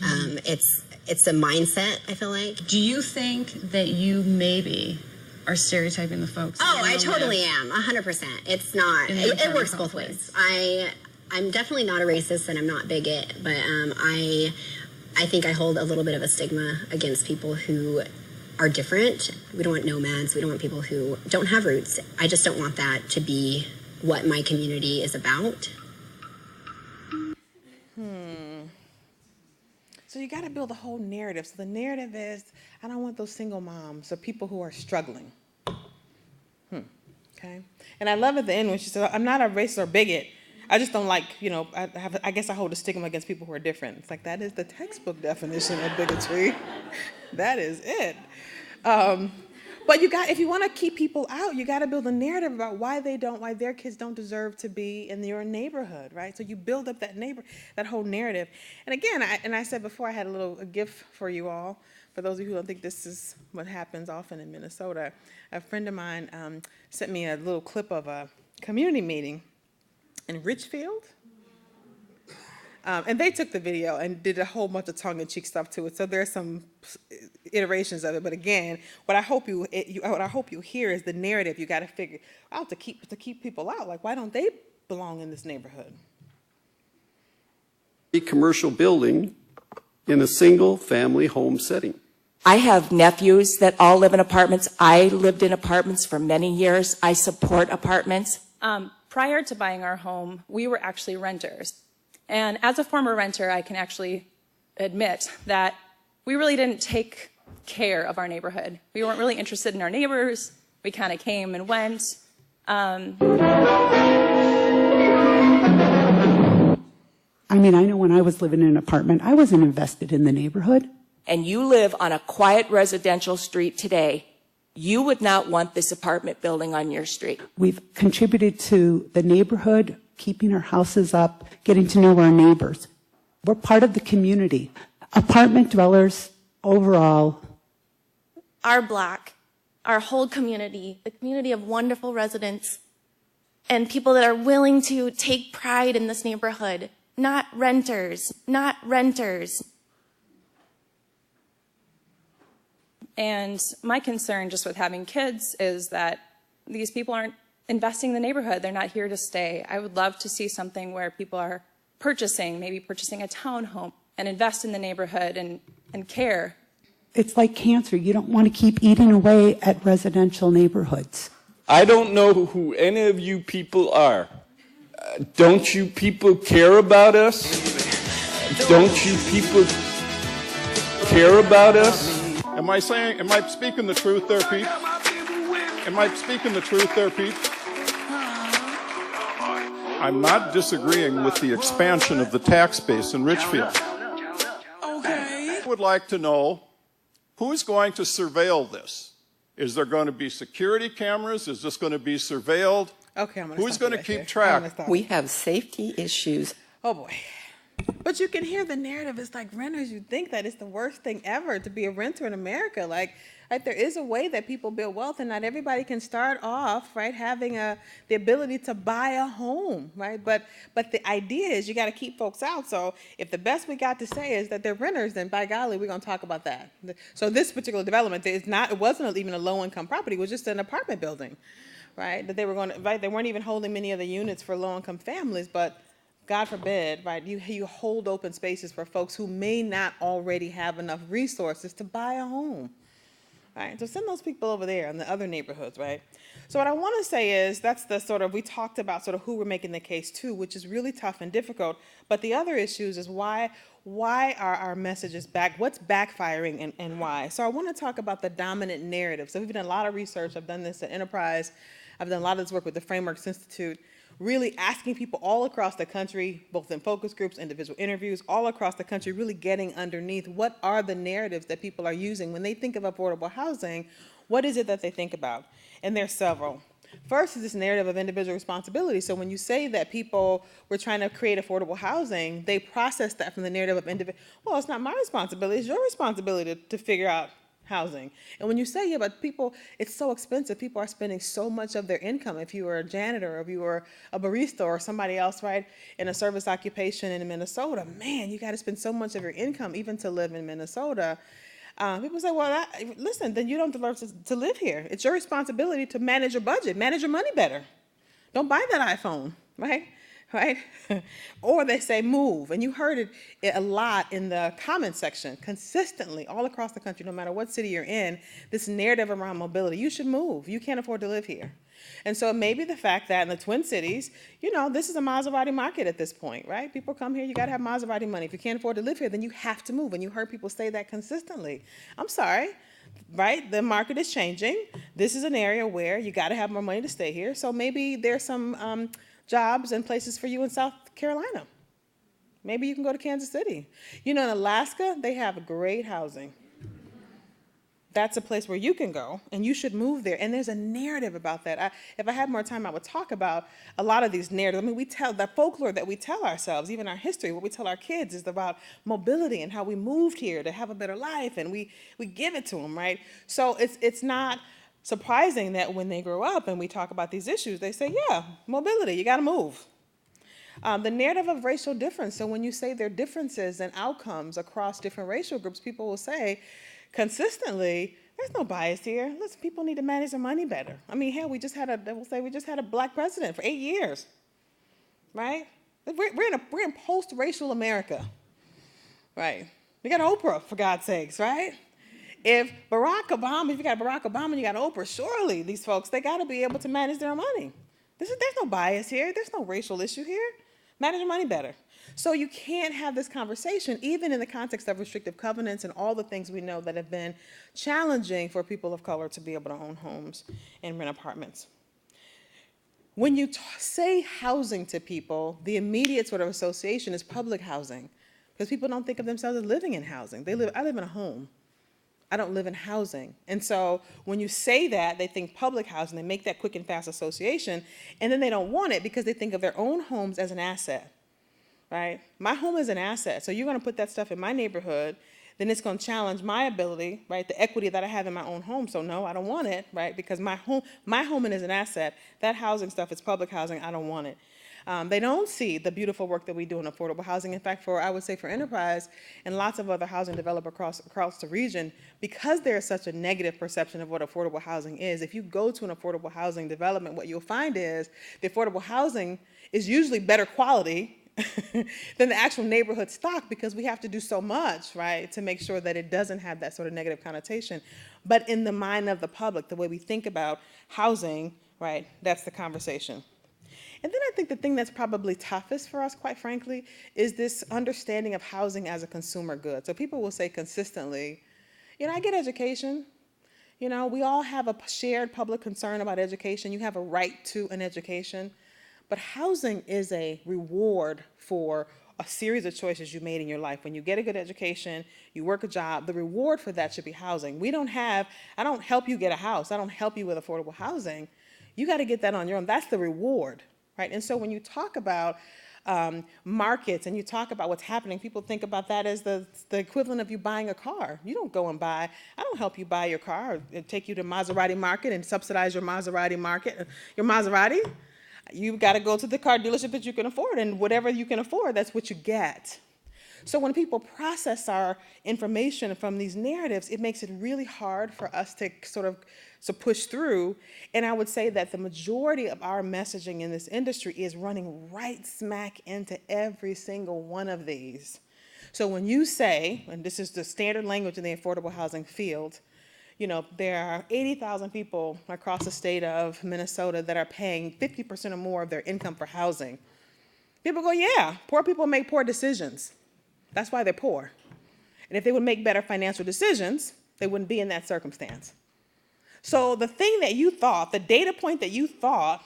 F: It's a mindset, I feel like.
D: Do you think that you maybe
G: are stereotyping the folks.
F: Oh,
G: that
F: I
G: live
F: totally am, 100%. It's not,
G: in the
F: it
G: apartment
F: works both
G: complex.
F: ways. I'm definitely not a racist and I'm not bigot, but I think I hold a little bit of a stigma against people who are different. We don't want nomads. We don't want people who don't have roots. I just don't want that to be what my community is about.
B: So you got to build a whole narrative. So the narrative is, I don't want those single moms or people who are struggling. Okay. And I love at the end when she said, I'm not a racist or bigot. I just don't like, I guess I hold a stigma against people who are different. It's like, that is the textbook definition of bigotry. That is it. But if you want to keep people out, you got to build a narrative about why their kids don't deserve to be in your neighborhood, right? So you build up that whole narrative. And again, I said before, I had a gift for you all. For those of you who don't think this is what happens often in Minnesota, a friend of mine sent me a little clip of a community meeting in Richfield. And they took the video and did a whole bunch of tongue-in-cheek stuff to it. So there's some iterations of it. But again, what I hope you hear is the narrative you got to figure out to keep people out. Like, why don't they belong in this neighborhood?
H: A commercial building in a single-family home setting.
I: I have nephews that all live in apartments. I lived in apartments for many years. I support apartments.
J: Prior to buying our home, we were actually renters. And as a former renter, I can actually admit that we really didn't take care of our neighborhood. We weren't really interested in our neighbors. We kind of came and went.
K: I know when I was living in an apartment, I wasn't invested in the neighborhood.
I: And you live on a quiet residential street today, you would not want this apartment building on your street.
K: We've contributed to the neighborhood, keeping our houses up, getting to know our neighbors. We're part of the community. Apartment dwellers overall.
L: Our block, our whole community, the community of wonderful residents and people that are willing to take pride in this neighborhood, not renters, not renters.
J: And my concern just with having kids is that these people aren't investing in the neighborhood. They're not here to stay. I would love to see something where people are maybe purchasing a townhome and invest in the neighborhood and care.
K: It's like cancer. You don't want to keep eating away at residential neighborhoods.
M: I don't know who any of you people are. Don't you people care about us? Don't you people care about us?
N: Am I speaking the truth there, Pete? Am I speaking the truth there, Pete? I'm not disagreeing with the expansion of the tax base in Richfield. Okay. I would like to know who's going to surveil this. Is there going to be security cameras? Is this going to be surveilled?
B: Okay,
N: who's going to keep track?
I: We have safety issues.
B: Oh boy. But you can hear the narrative. It's like renters, you think that it's the worst thing ever to be a renter in America. Like there is a way that people build wealth, and not everybody can start off, right, having the ability to buy a home, right? But the idea is you got to keep folks out. So if the best we got to say is that they're renters, then by golly, we're going to talk about that. So this particular development, it wasn't even a low-income property. It was just an apartment building, right? That they were going to, right? They weren't even holding many of the units for low-income families, but God forbid, right, you hold open spaces for folks who may not already have enough resources to buy a home, right? So send those people over there in the other neighborhoods, right? So what I want to say is that's we talked about sort of who we're making the case to, which is really tough and difficult. But the other issues is why are our messages what's backfiring and why? So I want to talk about the dominant narrative. So we've done a lot of research. I've done this at Enterprise. I've done a lot of this work with the Frameworks Institute, really asking people all across the country, both in focus groups, individual interviews, all across the country, really getting underneath what are the narratives that people are using when they think of affordable housing. What is it that they think about? And there's several. First is this narrative of individual responsibility. So when you say that people were trying to create affordable housing, they process that from the narrative of individual. Well, it's not my responsibility, it's your responsibility to figure out housing. And when you say, yeah, but people, it's so expensive, people are spending so much of their income. If you were a janitor, or if you were a barista or somebody else, right, in a service occupation in Minnesota, man, you got to spend so much of your income even to live in Minnesota. People say, well, listen, then you don't deserve to live here. It's your responsibility to manage your budget, manage your money better. Don't buy that iPhone, right? Right? Or they say move. And you heard it a lot in the comment section, consistently, all across the country, no matter what city you're in, this narrative around mobility. You should move. You can't afford to live here. And so it may be the fact that in the Twin Cities, this is a Maserati market at this point, right? People come here, you got to have Maserati money. If you can't afford to live here, then you have to move. And you heard people say that consistently. I'm sorry, right? The market is changing. This is an area where you got to have more money to stay here. So maybe there's some jobs and places for you in South Carolina. Maybe you can go to Kansas City. In Alaska, they have great housing. That's a place where you can go, and you should move there. And there's a narrative about that. If I had more time, I would talk about a lot of these narratives. I mean, we tell the folklore that we tell ourselves, even our history, what we tell our kids is about mobility and how we moved here to have a better life, and we give it to them, right? So it's not surprising that when they grow up and we talk about these issues, they say, yeah, mobility, you got to move. The narrative of racial difference. So when you say there are differences and outcomes across different racial groups, people will say, consistently, there's no bias here. Listen, people need to manage their money better. I mean, hell, we just had a black president for 8 years, right? We're in post-racial America, right? We got Oprah, for God's sakes, right? If you got Barack Obama and you got Oprah, surely these folks, they got to be able to manage their money. There's no bias here. There's no racial issue here. Manage your money better. So you can't have this conversation, even in the context of restrictive covenants and all the things we know that have been challenging for people of color to be able to own homes and rent apartments. When you say housing to people, the immediate sort of association is public housing, because people don't think of themselves as living in housing. I live in a home. I don't live in housing. And so when you say that, they think public housing, they make that quick and fast association, and then they don't want it because they think of their own homes as an asset. Right? My home is an asset. So you're going to put that stuff in my neighborhood, then it's going to challenge my ability, right? The equity that I have in my own home. So no, I don't want it, right? Because my home is an asset. That housing stuff is public housing. I don't want it. They don't see the beautiful work that we do in affordable housing. In fact, I would say for Enterprise and lots of other housing developers across the region, because there's such a negative perception of what affordable housing is, if you go to an affordable housing development, what you'll find is the affordable housing is usually better quality than the actual neighborhood stock, because we have to do so much, right, to make sure that it doesn't have that sort of negative connotation. But in the mind of the public, the way we think about housing, right, that's the conversation. And then I think the thing that's probably toughest for us, quite frankly, is this understanding of housing as a consumer good. So people will say consistently, I get education. We all have a shared public concern about education. You have a right to an education. But housing is a reward for a series of choices you made in your life. When you get a good education, you work a job, the reward for that should be housing. I don't help you get a house. I don't help you with affordable housing. You got to get that on your own. That's the reward, right? And so when you talk about markets and you talk about what's happening, people think about that as the equivalent of you buying a car. You don't go and I don't help you buy your car or take you to Maserati market and subsidize your Maserati market, your Maserati. You've got to go to the car dealership that you can afford, and whatever you can afford, that's what you get. So when people process our information from these narratives, it makes it really hard for us to push through. And I would say that the majority of our messaging in this industry is running right smack into every single one of these. So when you say, and this is the standard language in the affordable housing field, there are 80,000 people across the state of Minnesota that are paying 50% or more of their income for housing. People go, yeah, poor people make poor decisions. That's why they're poor. And if they would make better financial decisions, they wouldn't be in that circumstance. So the thing that you thought, the data point that you thought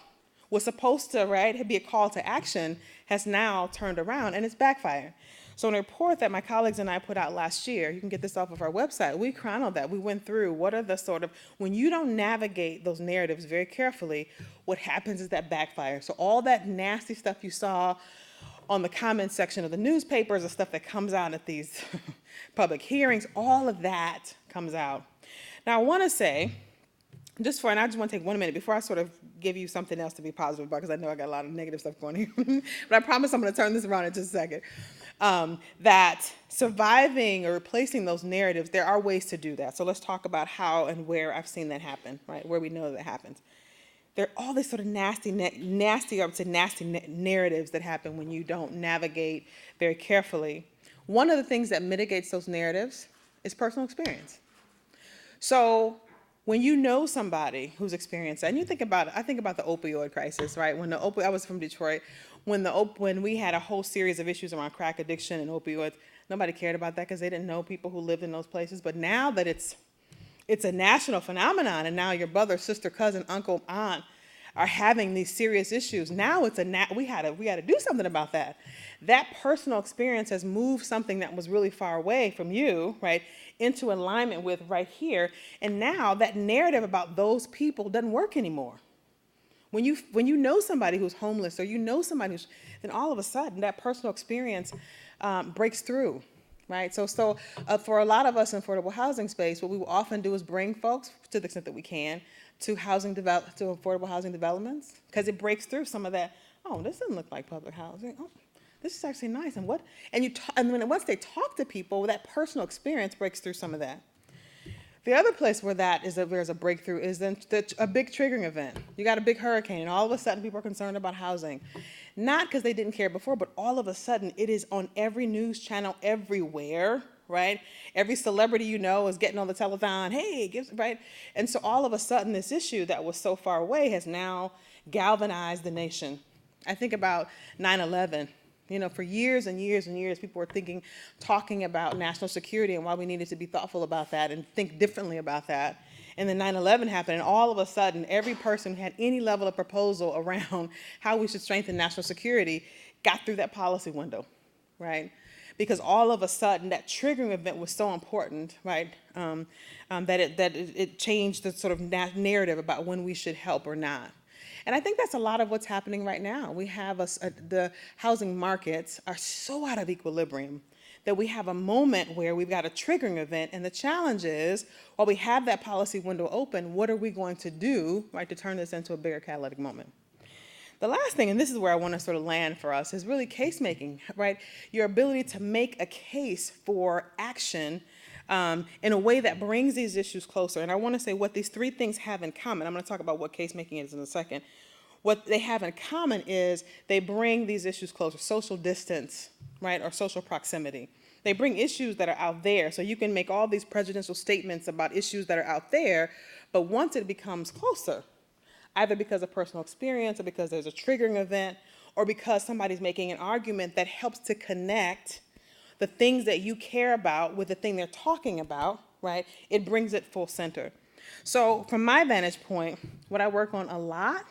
B: was supposed to, be a call to action, has now turned around, and it's backfired. So in a report that my colleagues and I put out last year, you can get this off of our website, we chronicled that. We went through what are the when you don't navigate those narratives very carefully, what happens is that backfire. So all that nasty stuff you saw on the comment section of the newspapers, the stuff that comes out at these public hearings, all of that comes out. Now I want to say and I just want to take 1 minute before I sort of give you something else to be positive about, because I know I got a lot of negative stuff going here. But I promise I'm going to turn this around in just a second. That surviving or replacing those narratives, there are ways to do that. So let's talk about how and where I've seen that happen, right? Where we know that happens. There are all these sort of nasty narratives that happen when you don't navigate very carefully. One of the things that mitigates those narratives is personal experience. So when you know somebody who's experienced that, and you think about it, I think about the opioid crisis, right? I was from Detroit. When we had a whole series of issues around crack addiction and opioids, nobody cared about that because they didn't know people who lived in those places. But now that it's a national phenomenon, and now your brother, sister, cousin, uncle, aunt are having these serious issues. Now we had to do something about that. That personal experience has moved something that was really far away from you, right, into alignment with right here. And now that narrative about those people doesn't work anymore. When you know somebody who's homeless, or you know somebody who's, then all of a sudden that personal experience breaks through. Right, so for a lot of us in affordable housing space, what we will often do is bring folks, to the extent that we can, to affordable housing developments, because it breaks through some of that. Oh, this doesn't look like public housing. Oh, this is actually nice. And once they talk to people, that personal experience breaks through some of that. The other place where there's a breakthrough is then a big triggering event. You got a big hurricane, and all of a sudden people are concerned about housing. Not because they didn't care before, but all of a sudden it is on every news channel everywhere, right? Every celebrity you know is getting on the telethon, hey, right? And so all of a sudden this issue that was so far away has now galvanized the nation. I think about 9/11. For years and years and years, people were talking about national security and why we needed to be thoughtful about that and think differently about that. And then 9/11 happened, and all of a sudden, every person who had any level of proposal around how we should strengthen national security got through that policy window, right? Because all of a sudden, that triggering event was so important, right, that it changed the sort of narrative about when we should help or not. And I think that's a lot of what's happening right now. We have the housing markets are so out of equilibrium that we have a moment where we've got a triggering event, and the challenge is, while we have that policy window open, what are we going to do, right, to turn this into a bigger catalytic moment? The last thing, and this is where I want to sort of land for us, is really case making, right? Your ability to make a case for action in a way that brings these issues closer. And I want to say what these three things have in common. I'm going to talk about what case making is in a second. What they have in common is they bring these issues closer. Social distance, right, or social proximity. They bring issues that are out there. So you can make all these presidential statements about issues that are out there, but once it becomes closer, either because of personal experience or because there's a triggering event or because somebody's making an argument that helps to connect the things that you care about with the thing they're talking about, right, it brings it full center. So from my vantage point, what I work on a lot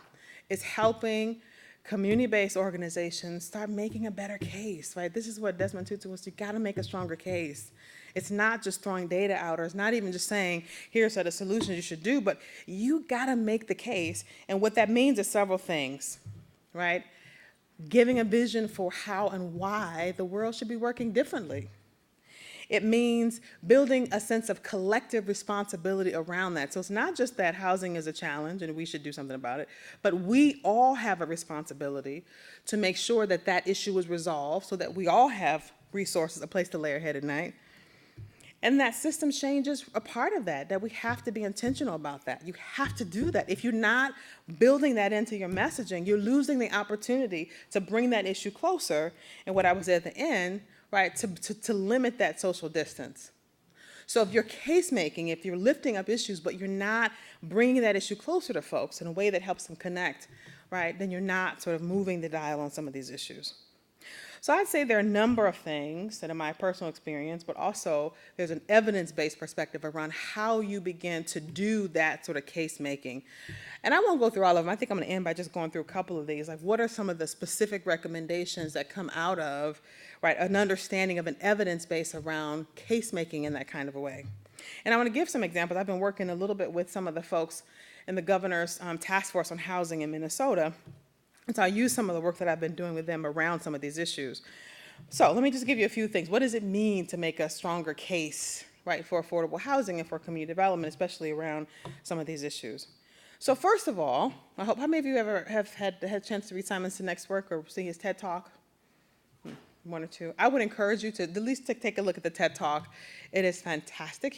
B: is helping community-based organizations start making a better case, right? This is what Desmond Tutu was, you gotta make a stronger case. It's not just throwing data out, or it's not even just saying, here's the solutions you should do, but you gotta make the case. And what that means is several things, right? Giving a vision for how and why the world should be working differently. It means building a sense of collective responsibility around that. So it's not just that housing is a challenge and we should do something about it, but we all have a responsibility to make sure that that issue is resolved so that we all have resources, a place to lay our head at night. And that system change is a part of that we have to be intentional about that. You have to do that. If you're not building that into your messaging, you're losing the opportunity to bring that issue closer. And what I was at the end, right, to limit that social distance. So if you're case making, if you're lifting up issues, but you're not bringing that issue closer to folks in a way that helps them connect, right, then you're not sort of moving the dial on some of these issues. So I'd say there are a number of things that in my personal experience, but also there's an evidence-based perspective around how you begin to do that sort of case making. And I won't go through all of them. I think I'm going to end by just going through a couple of these. Like, what are some of the specific recommendations that come out of, right, an understanding of an evidence base around case making in that kind of a way? And I want to give some examples. I've been working a little bit with some of the folks in the governor's task force on housing in Minnesota. And so I use some of the work that I've been doing with them around some of these issues. So let me just give you a few things. What does it mean to make a stronger case, right, for affordable housing and for community development, especially around some of these issues. So first of all, I hope, how many of you ever have had a chance to read Simon Sinek's work or see his TED Talk? One or two. I would encourage you to at least take a look at the TED Talk. It is fantastic.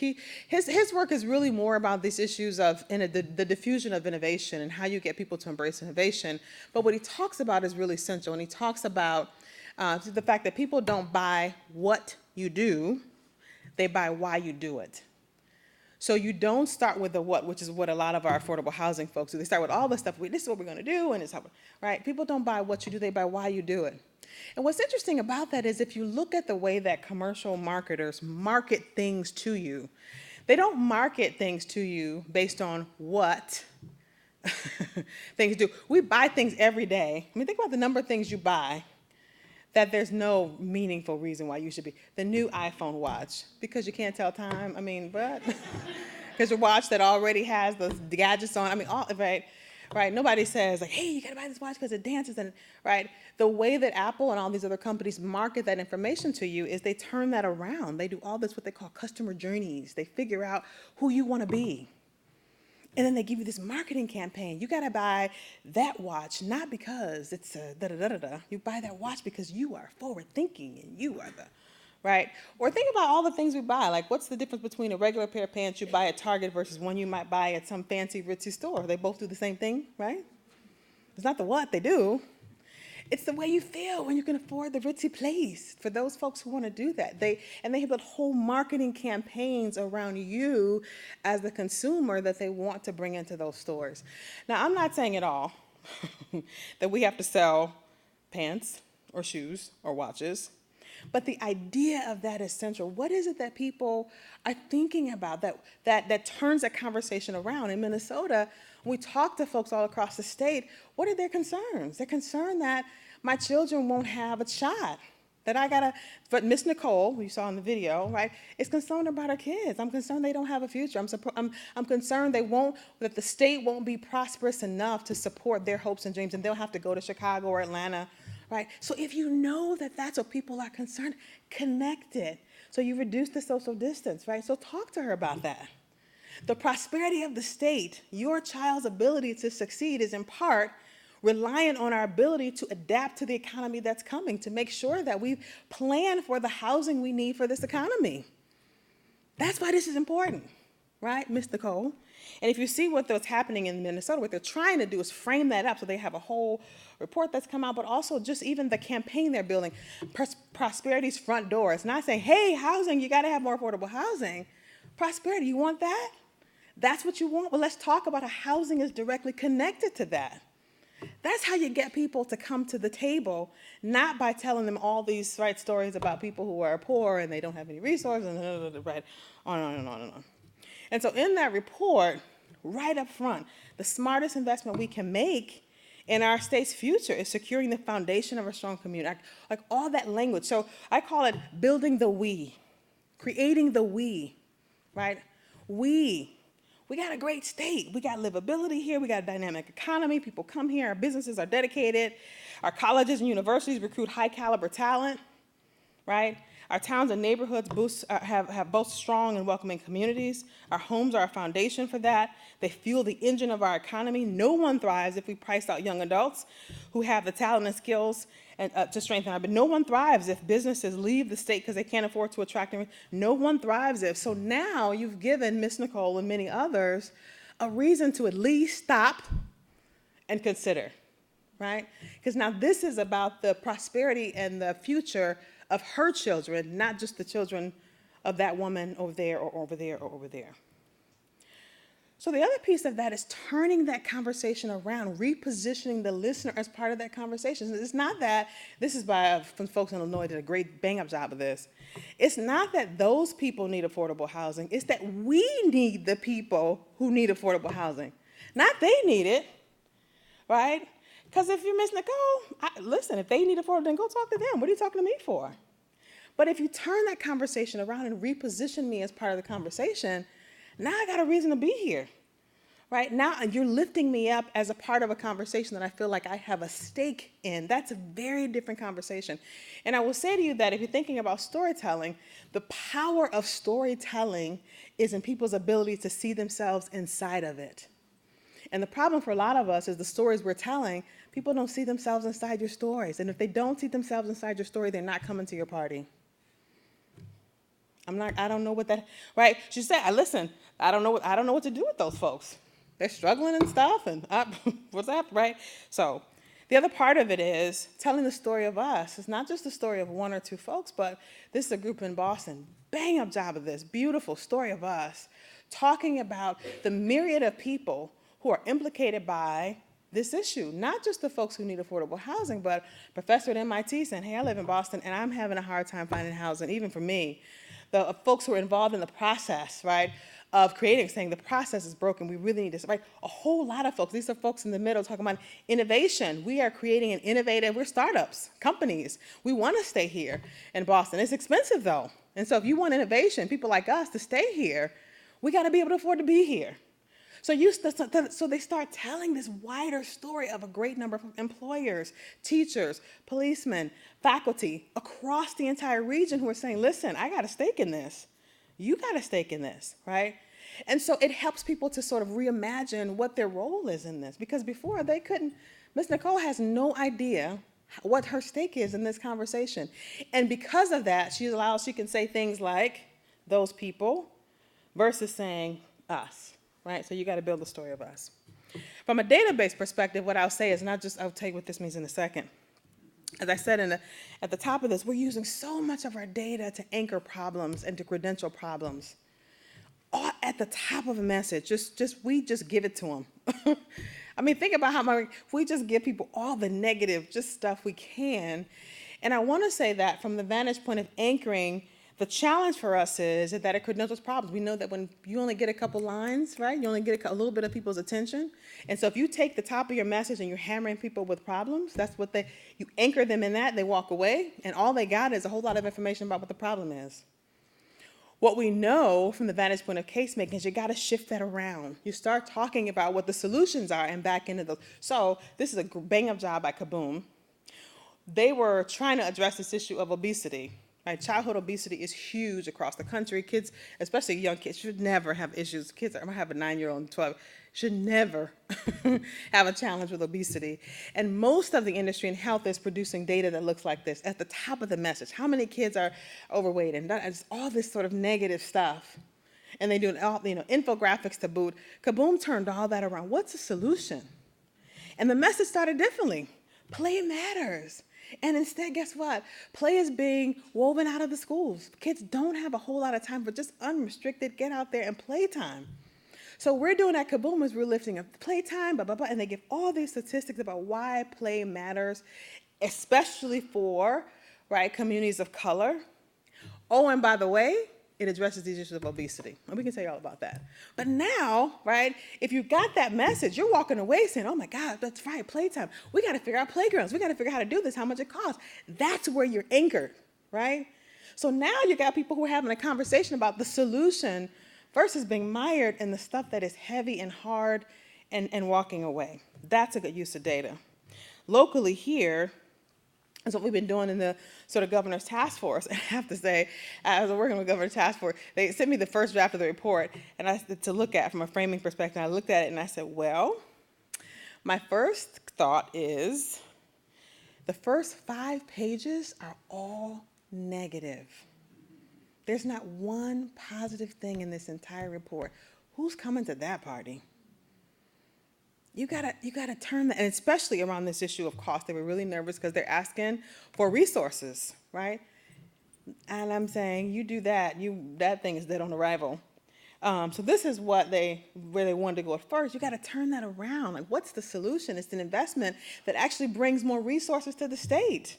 B: His work is really more about these issues of the diffusion of innovation and how you get people to embrace innovation. But what he talks about is really essential, and he talks about the fact that people don't buy what you do, they buy why you do it. So you don't start with the what, which is what a lot of our affordable housing folks do. They start with all the stuff, this is what we're going to do, and it's how, right? People don't buy what you do, they buy why you do it. And what's interesting about that is if you look at the way that commercial marketers market things to you, they don't market things to you based on what things do. We buy things every day. I mean, think about the number of things you buy that there's no meaningful reason why you should be. The new iPhone watch, because you can't tell time. I mean, but because your watch that already has the gadgets on. I mean, all right. Nobody says like, hey, you gotta buy this watch because it dances, and right. The way that Apple and all these other companies market that information to you is they turn that around. They do all this what they call customer journeys. They figure out who you want to be. And then they give you this marketing campaign. You got to buy that watch, not because it's a da-da-da-da-da. You buy that watch because you are forward thinking and you are the, right? Or think about all the things we buy. Like, what's the difference between a regular pair of pants you buy at Target versus one you might buy at some fancy, ritzy store? They both do the same thing, right? It's not the what they do. It's the way you feel when you can afford the ritzy place for those folks who want to do that. They have built whole marketing campaigns around you as the consumer that they want to bring into those stores. Now, I'm not saying at all that we have to sell pants or shoes or watches, but the idea of that is central. What is it that people are thinking about that turns that conversation around? In Minnesota, when we talk to folks all across the state, what are their concerns? They're concerned that my children won't have a shot, but Miss Nicole, who you saw in the video, right, is concerned about her kids. I'm concerned they don't have a future. I'm concerned that the state won't be prosperous enough to support their hopes and dreams, and they'll have to go to Chicago or Atlanta, right? So if you know that that's what people are concerned, connect it. So you reduce the social distance, right? So talk to her about that. The prosperity of the state, your child's ability to succeed is in part reliant on our ability to adapt to the economy that's coming, to make sure that we plan for the housing we need for this economy. That's why this is important, right, Ms. Nicole? And if you see what's happening in Minnesota, what they're trying to do is frame that up so they have a whole report that's come out, but also just even the campaign they're building, Prosperity's front door. It's not saying, hey, housing, you got to have more affordable housing. Prosperity, you want that? That's what you want? Well, let's talk about how housing is directly connected to that. That's how you get people to come to the table, not by telling them all these stories about people who are poor and they don't have any resources, and right, on and on and on. And so in that report, right up front, the smartest investment we can make in our state's future is securing the foundation of a strong community, like all that language. So I call it building the we, creating the we, right? We got a great state. We got livability here. We got a dynamic economy. People come here. Our businesses are dedicated. Our colleges and universities recruit high caliber talent, right? Our towns and neighborhoods have both strong and welcoming communities. Our homes are a foundation for that. They fuel the engine of our economy. No one thrives if we price out young adults who have the talent and skills to strengthen our, but no one thrives if businesses leave the state because they can't afford to attract them. No one thrives if. So now you've given Ms. Nicole and many others a reason to at least stop and consider, right? Because now this is about the prosperity and the future of her children, not just the children of that woman over there or over there or over there. So the other piece of that is turning that conversation around, repositioning the listener as part of that conversation. It's not that, this is by some folks in Illinois did a great bang-up job of this. It's not that those people need affordable housing. It's that we need the people who need affordable housing. Not they need it, right? Because if you're Miss Nicole, listen, if they need affordable, then go talk to them. What are you talking to me for? But if you turn that conversation around and reposition me as part of the conversation, now I got a reason to be here, right? Now you're lifting me up as a part of a conversation that I feel like I have a stake in. That's a very different conversation. And I will say to you that if you're thinking about storytelling, the power of storytelling is in people's ability to see themselves inside of it. And the problem for a lot of us is the stories we're telling, people don't see themselves inside your stories. And if they don't see themselves inside your story, they're not coming to your party. I don't know what that, right? She said, listen, I don't know what to do with those folks. They're struggling and stuff, and what's that, right? So the other part of it is telling the story of us. It's not just the story of one or two folks, but this is a group in Boston. Bang up job of this, beautiful story of us, talking about the myriad of people who are implicated by this issue, not just the folks who need affordable housing, but a professor at MIT saying, hey, I live in Boston, and I'm having a hard time finding housing, even for me. The folks who are involved in the process, right, of creating, saying the process is broken, we really need this, right? A whole lot of folks, these are folks in the middle talking about innovation. We are creating an innovative, we're startups, companies. We want to stay here in Boston. It's expensive though. And so if you want innovation, people like us to stay here, we got to be able to afford to be here. So they start telling this wider story of a great number of employers, teachers, policemen, faculty across the entire region who are saying, listen, I got a stake in this. You got a stake in this, right? And so it helps people to sort of reimagine what their role is in this, because before they couldn't. Ms. Nicole has no idea what her stake is in this conversation. And because of that, she can say things like those people versus saying us. Right? So you got to build the story of us. From a database perspective, what I'll say is I'll tell you what this means in a second. As I said at the top of this, we're using so much of our data to anchor problems and to credential problems. All at the top of a message, we just give it to them. I mean, think about if we just give people all the negative stuff we can. And I want to say that from the vantage point of anchoring, the challenge for us is that it credentials problems. We know that when you only get a couple lines, right, you only get a little bit of people's attention. And so if you take the top of your message and you're hammering people with problems, that's what you anchor them in that, they walk away, and all they got is a whole lot of information about what the problem is. What we know from the vantage point of casemaking is you got to shift that around. You start talking about what the solutions are and back into those. So this is a bang-up job by Kaboom. They were trying to address this issue of obesity. Right? Childhood obesity is huge across the country. Kids, especially young kids, should never have issues. Kids, I have a 9-year-old and 12, should never have a challenge with obesity. And most of the industry in health is producing data that looks like this at the top of the message. How many kids are overweight? And it's all this sort of negative stuff. And they do infographics to boot. Kaboom turned all that around. What's the solution? And the message started differently. Play matters. And instead, guess what? Play is being woven out of the schools. Kids don't have a whole lot of time for just unrestricted, get out there and play time. So we're doing at Kaboom is we're lifting up playtime, blah, blah, blah, and they give all these statistics about why play matters, especially for, right, communities of color. Oh, and by the way, it addresses these issues of obesity. And we can tell you all about that. But now, right, if you got that message, you're walking away saying, oh my God, that's right, playtime. We got to figure out playgrounds. We got to figure out how to do this, how much it costs. That's where you're anchored, right? So now you got people who are having a conversation about the solution versus being mired in the stuff that is heavy and hard and walking away. That's a good use of data. Locally here, that's what we've been doing in the sort of governor's task force. And I have to say, as I was working with governor's task force, they sent me the first draft of the report to look at from a framing perspective. I looked at it and I said, well, my first thought is the first 5 pages are all negative. There's not one positive thing in this entire report. Who's coming to that party? You gotta turn that, and especially around this issue of cost, they were really nervous because they're asking for resources, right? And I'm saying, you do that, that thing is dead on arrival. So this is where they wanted to go at first. You gotta turn that around. Like, what's the solution? It's an investment that actually brings more resources to the state.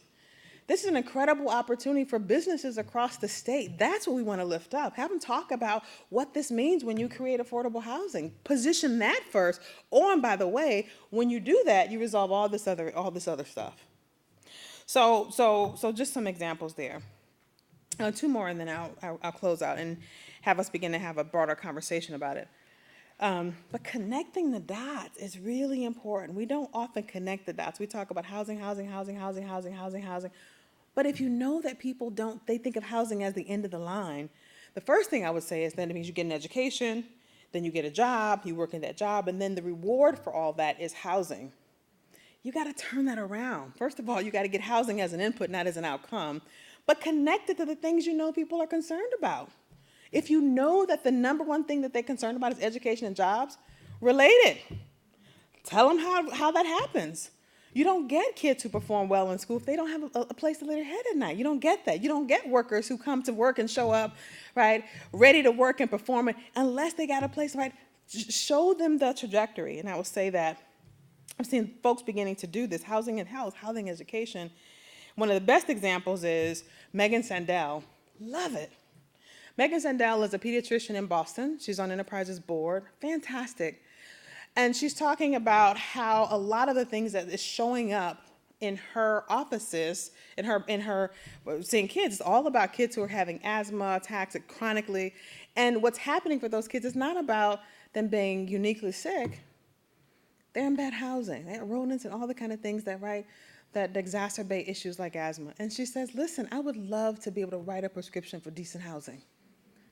B: This is an incredible opportunity for businesses across the state. That's what we want to lift up. Have them talk about what this means when you create affordable housing. Position that first. Oh, and by the way, when you do that, you resolve all this other stuff. So just some examples there. 2 more, and then I'll close out and have us begin to have a broader conversation about it. But connecting the dots is really important. We don't often connect the dots. We talk about housing. But if you know that people don't, they think of housing as the end of the line, the first thing I would say is then it means you get an education, then you get a job, you work in that job, and then the reward for all that is housing. You got to turn that around. First of all, you got to get housing as an input, not as an outcome, but connect it to the things you know people are concerned about. If you know that the number one thing that they're concerned about is education and jobs, relate it. Tell them how that happens. You don't get kids who perform well in school if they don't have a place to lay their head at night. You don't get that. You don't get workers who come to work and show up, right, ready to work and perform it unless they got a place, right? Show them the trajectory. And I will say that I've seen folks beginning to do this, housing and health, housing education. One of the best examples is Megan Sandell. Love it. Megan Sandell is a pediatrician in Boston. She's on Enterprise's board. Fantastic. And she's talking about how a lot of the things that is showing up in her offices, in her seeing kids, it's all about kids who are having asthma attacks chronically. And what's happening for those kids is not about them being uniquely sick. They're in bad housing. They have rodents and all the kind of things that exacerbate issues like asthma. And she says, listen, I would love to be able to write a prescription for decent housing,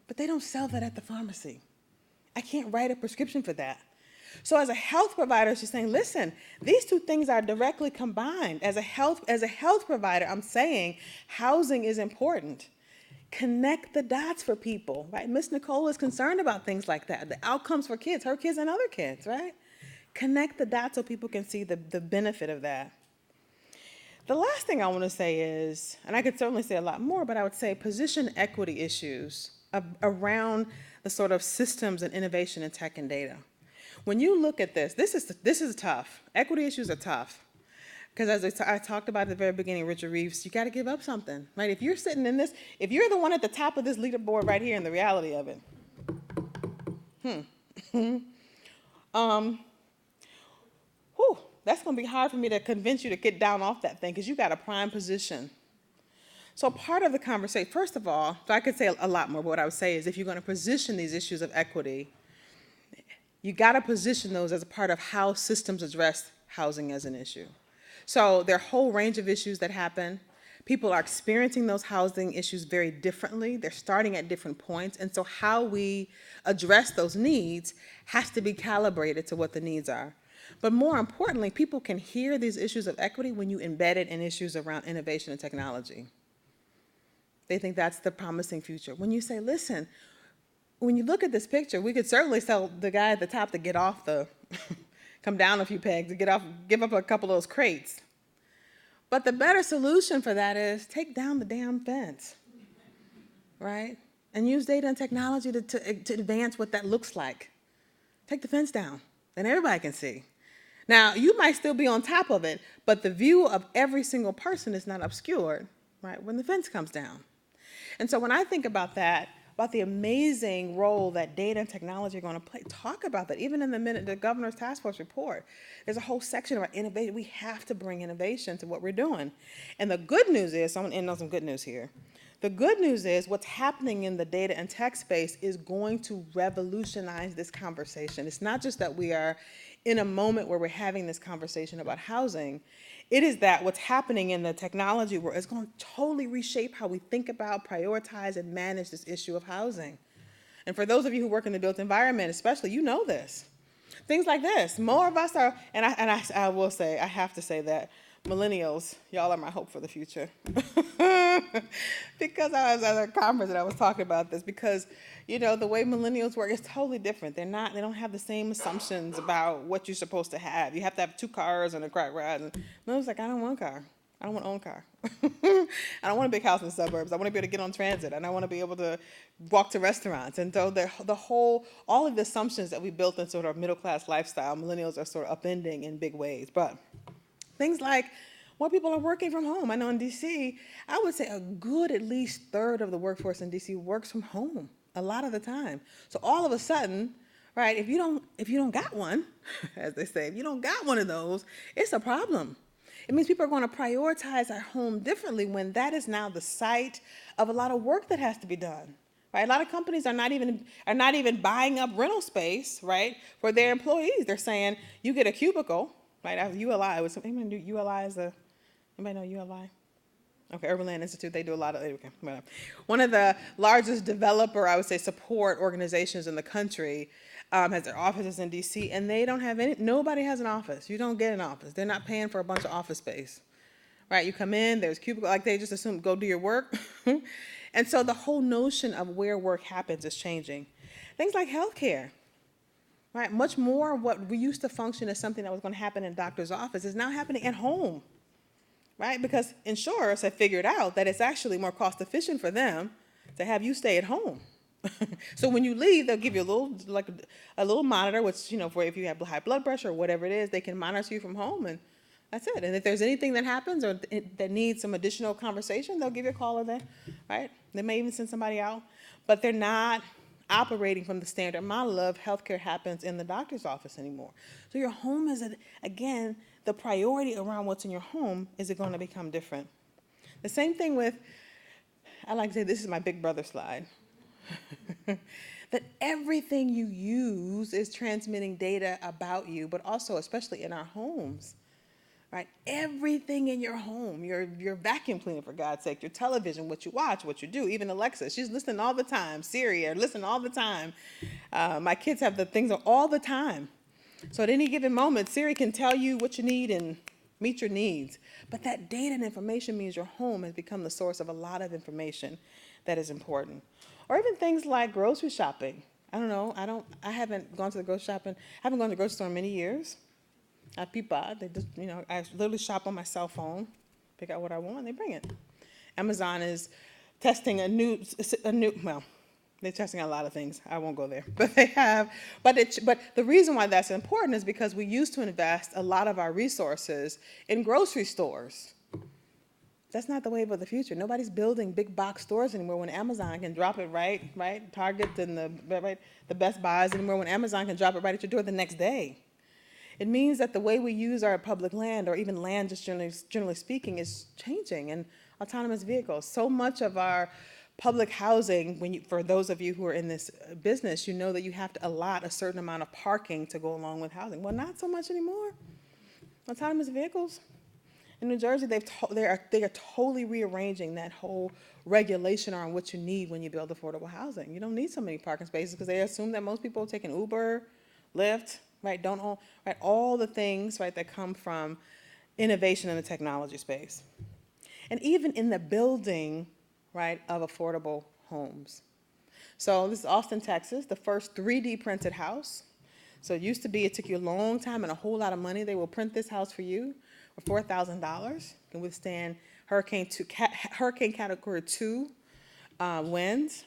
B: but they don't sell that at the pharmacy. I can't write a prescription for that. So as a health provider, she's saying, listen, these two things are directly combined. As a health provider, I'm saying housing is important. Connect the dots for people, right? Miss Nicole is concerned about things like that, the outcomes for kids, her kids and other kids, right? Connect the dots so people can see the benefit of that. The last thing I want to say is, and I could certainly say a lot more, but I would say position equity issues around the sort of systems and innovation in tech and data. When you look at this is tough. Equity issues are tough. Because as I talked about at the very beginning, Richard Reeves, you got to give up something, right? If you're sitting in this, if you're the one at the top of this leaderboard right here in the reality of it, that's going to be hard for me to convince you to get down off that thing because you got a prime position. So part of the conversation, first of all, so I could say a lot more, but what I would say is if you're going to position these issues of equity, you got to position those as a part of how systems address housing as an issue. So there are a whole range of issues that happen. People are experiencing those housing issues very differently. They're starting at different points. And so how we address those needs has to be calibrated to what the needs are. But more importantly, people can hear these issues of equity when you embed it in issues around innovation and technology. They think that's the promising future. When you say, listen, when you look at this picture, we could certainly tell the guy at the top to get off come down a few pegs, to give up a couple of those crates. But the better solution for that is take down the damn fence, right? And use data and technology to advance what that looks like. Take the fence down, then everybody can see. Now, you might still be on top of it, but the view of every single person is not obscured, right, when the fence comes down. And so when I think about that, about the amazing role that data and technology are going to play, talk about that. Even in the governor's task force report, there's a whole section about innovation. We have to bring innovation to what we're doing. And the good news is, so I'm going to end on some good news here. The good news is what's happening in the data and tech space is going to revolutionize this conversation. It's not just that we are in a moment where we're having this conversation about housing. It is that what's happening in the technology world is going to totally reshape how we think about, prioritize, and manage this issue of housing. And for those of you who work in the built environment especially, you know this. Things like this. More of us are, and I will say, I have to say that, millennials, y'all are my hope for the future. Because I was at a conference and I was talking about this because, you know, the way millennials work is totally different. They don't have the same assumptions about what you're supposed to have. You have to have 2 cars and a crack ride. And millennials like, I don't want a car. I don't want to own a car. I don't want a big house in the suburbs. I want to be able to get on transit and I want to be able to walk to restaurants. And so all of the assumptions that we built in sort of middle-class lifestyle, millennials are sort of upending in big ways. But things like more people are working from home. I know in D.C., I would say a good at least third of the workforce in D.C. works from home a lot of the time. So all of a sudden, right, if you don't got one, as they say, if you don't got one of those, it's a problem. It means people are going to prioritize our home differently when that is now the site of a lot of work that has to be done. right? A lot of companies are not even buying up rental space, right, for their employees. They're saying you get a cubicle, right? ULI was anybody know ULI is a anybody know ULI? Okay, Urban Land Institute, they do a lot of, okay, whatever. One of the largest developer, I would say, support organizations in the country has their offices in DC, and they don't have nobody has an office. You don't get an office. They're not paying for a bunch of office space, right? You come in, there's cubicle, like they just assume, go do your work. And so the whole notion of where work happens is changing. Things like healthcare, right? Much more of what we used to function as something that was going to happen in a doctor's office is now happening at home. Right? Because insurers have figured out that it's actually more cost efficient for them to have you stay at home. So when you leave, they'll give you a little monitor, which, for if you have high blood pressure or whatever it is, they can monitor you from home, and that's it. And if there's anything that happens or that needs some additional conversation, they'll give you a call or that, right? They may even send somebody out, but they're not operating from the standard model of healthcare happens in the doctor's office anymore. So your home is, again, the priority around what's in your home is it going to become different. The same thing with, I like to say, this is my big brother slide, that everything you use is transmitting data about you, but also especially in our homes, right? Everything in your home, your vacuum cleaner, for God's sake, your television, what you watch, what you do, even Alexa, she's listening all the time, Siri, listening all the time. My kids have the things all the time. So at any given moment, Siri can tell you what you need and meet your needs. But that data and information means your home has become the source of a lot of information that is important. Or even things like grocery shopping. I don't know, I haven't gone to the grocery shopping, I haven't gone to the grocery store in many years. I Peapod, they just, I literally shop on my cell phone, pick out what I want, and they bring it. Amazon is testing well, they're testing a lot of things. I won't go there, but they have. But the reason why that's important is because we used to invest a lot of our resources in grocery stores. That's not the wave of the future. Nobody's building big box stores anymore when Amazon can drop it right, Target and the Best Buys anymore when Amazon can drop it right at your door the next day. It means that the way we use our public land, or even land just generally speaking, is changing. And autonomous vehicles, so much of our public housing, for those of you who are in this business, you know that you have to allot a certain amount of parking to go along with housing. Well, not so much anymore. Autonomous vehicles. In New Jersey, they are totally rearranging that whole regulation on what you need when you build affordable housing. You don't need so many parking spaces because they assume that most people are taking Uber, Lyft, right? All the things, right, that come from innovation in the technology space. And even in the building, right, of affordable homes. So this is Austin, Texas, the first 3D printed house. So it used to be, it took you a long time and a whole lot of money. They will print this house for you for $4,000. Can withstand Hurricane Category 2 winds.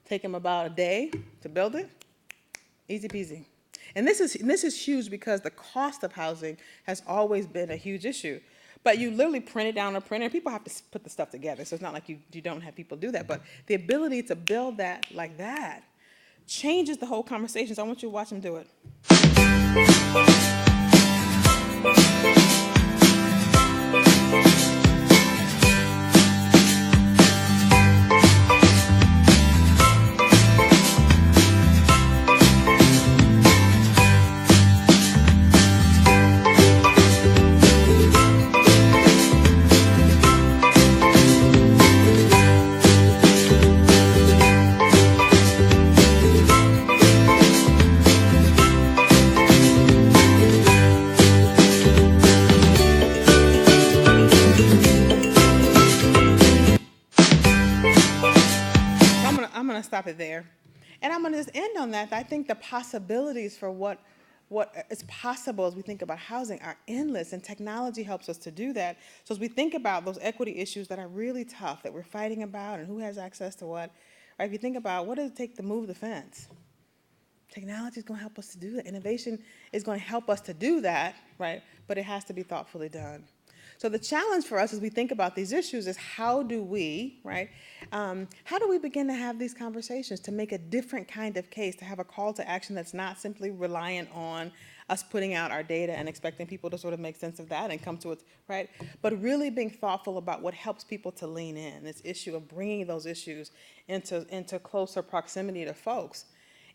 B: Take them about a day to build it. Easy peasy. And this is huge because the cost of housing has always been a huge issue. But you literally print it down on a printer. People have to put the stuff together, so it's not like you don't have people do that. But the ability to build that like that changes the whole conversation. So I want you to watch them do it. Stop it there. And I'm going to just end on that. I think the possibilities for what is possible as we think about housing are endless, and technology helps us to do that. So as we think about those equity issues that are really tough, that we're fighting about, and who has access to what, right? If you think about what does it take to move the fence, technology is going to help us to do that. Innovation is going to help us to do that, right? But it has to be thoughtfully done. So the challenge for us as we think about these issues is how do we, right, how do we begin to have these conversations to make a different kind of case, to have a call to action that's not simply reliant on us putting out our data and expecting people to sort of make sense of that and come to it, right? But really being thoughtful about what helps people to lean in, this issue of bringing those issues into closer proximity to folks.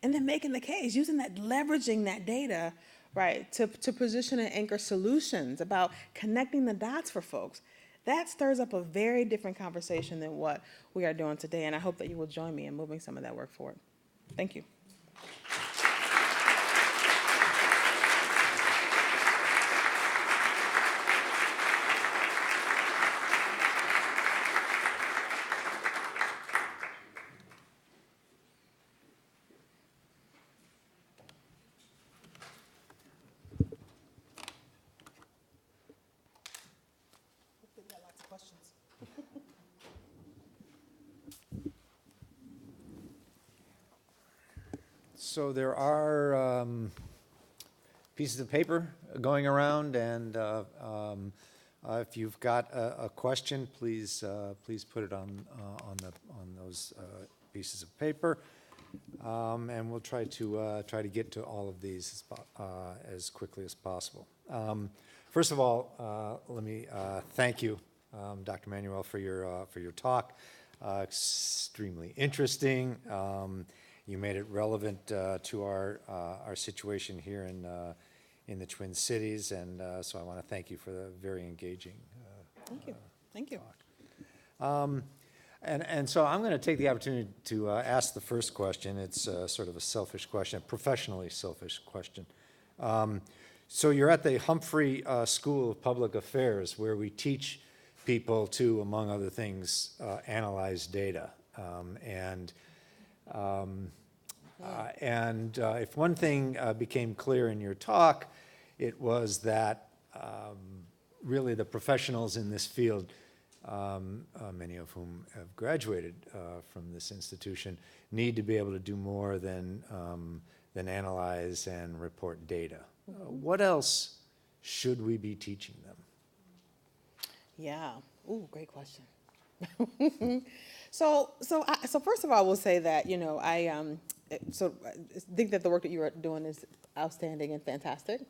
B: And then making the case, using that, leveraging that data, right, to position and anchor solutions about connecting the dots for folks. That stirs up a very different conversation than what we are doing today, and I hope that you will join me in moving some of that work forward. Thank you.
O: So there are pieces of paper going around, and if you've got a question, please put it on those pieces of paper, and we'll try to get to all of these as quickly as possible. First of all, let me thank you, Dr. Manuel, for your talk. Extremely interesting. You made it relevant to our situation here in the Twin Cities, and so I want to thank you for the very engaging
B: Thank you. Thank you.
O: talk. And so I'm going to take the opportunity to ask the first question. It's sort of a selfish question, a professionally selfish question. So you're at the Humphrey School of Public Affairs, where we teach people to, among other things, analyze data. If one thing became clear in your talk, it was that really the professionals in this field, many of whom have graduated from this institution, need to be able to do more than analyze and report data. What else should we be teaching them?
B: Yeah. Ooh, great question. So first of all, I will say that, I think that the work that you are doing is outstanding and fantastic.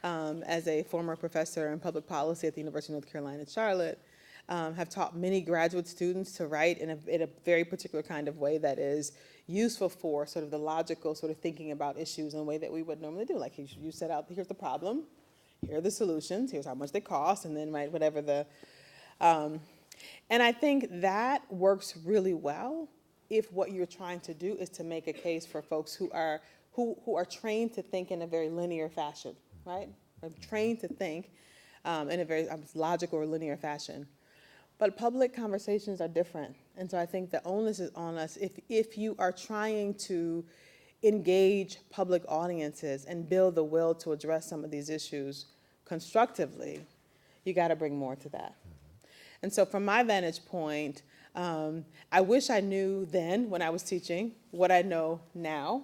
B: As a former professor in public policy at the University of North Carolina at Charlotte, have taught many graduate students to write in a very particular kind of way that is useful for sort of the logical sort of thinking about issues in a way that we would normally do. Like you set out, here's the problem, here are the solutions, here's how much they cost, and then write whatever the... and I think that works really well if what you're trying to do is to make a case for folks who are trained to think in a very linear fashion, right? Or trained to think in a very logical or linear fashion. But public conversations are different. And so I think the onus is on us if you are trying to engage public audiences and build the will to address some of these issues constructively, you got to bring more to that. And so from my vantage point, I wish I knew then when I was teaching what I know now,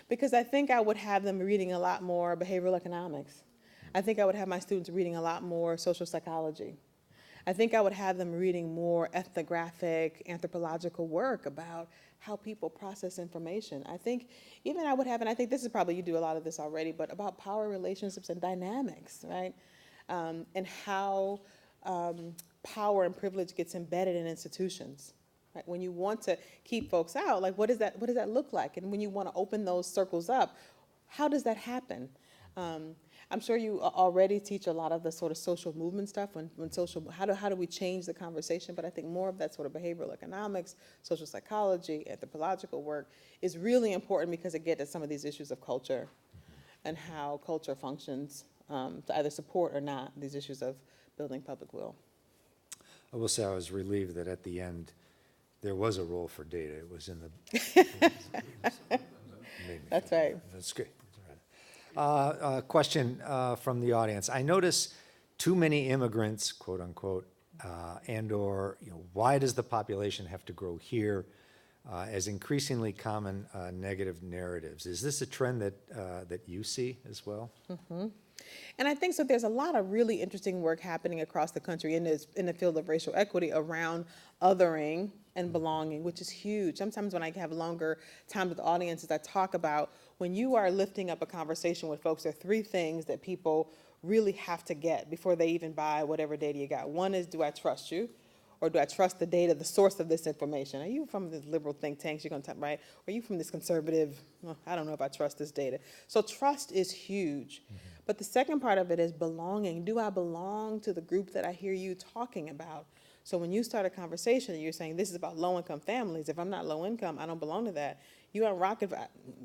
B: because I think I would have them reading a lot more behavioral economics. I think I would have my students reading a lot more social psychology. I think I would have them reading more ethnographic, anthropological work about how people process information. I think even I would have, and I think this is probably, you do a lot of this already, but about power relationships and dynamics, right? And how power and privilege gets embedded in institutions. Right? When you want to keep folks out, like what does that look like? And when you want to open those circles up, how does that happen? I'm sure you already teach a lot of the sort of social movement stuff, how do we change the conversation? But I think more of that sort of behavioral economics, social psychology, anthropological work is really important because it gets at some of these issues of culture and how culture functions to either support or not these issues of building public will.
O: I will say I was relieved that at the end there was a role for data. It was in the...
B: That's right.
O: That's great. Question from the audience. I notice too many immigrants, quote unquote, and or why does the population have to grow here? as increasingly common negative narratives. Is this a trend that you see as well?
B: Mm-hmm. And I think so. There's a lot of really interesting work happening across the country in the field of racial equity around othering and belonging, which is huge. Sometimes when I have longer time with audiences, I talk about when you are lifting up a conversation with folks, there are three things that people really have to get before they even buy whatever data you got. One is, do I trust you? Or do I trust the data, the source of this information? Are you from the liberal think tanks, you're going to right? Or are you from this conservative, well, I don't know if I trust this data. So trust is huge. But the second part of it is belonging. Do I belong to the group that I hear you talking about? So when you start a conversation and you're saying this is about low-income families, if I'm not low income, I don't belong to that. You aren't rocking.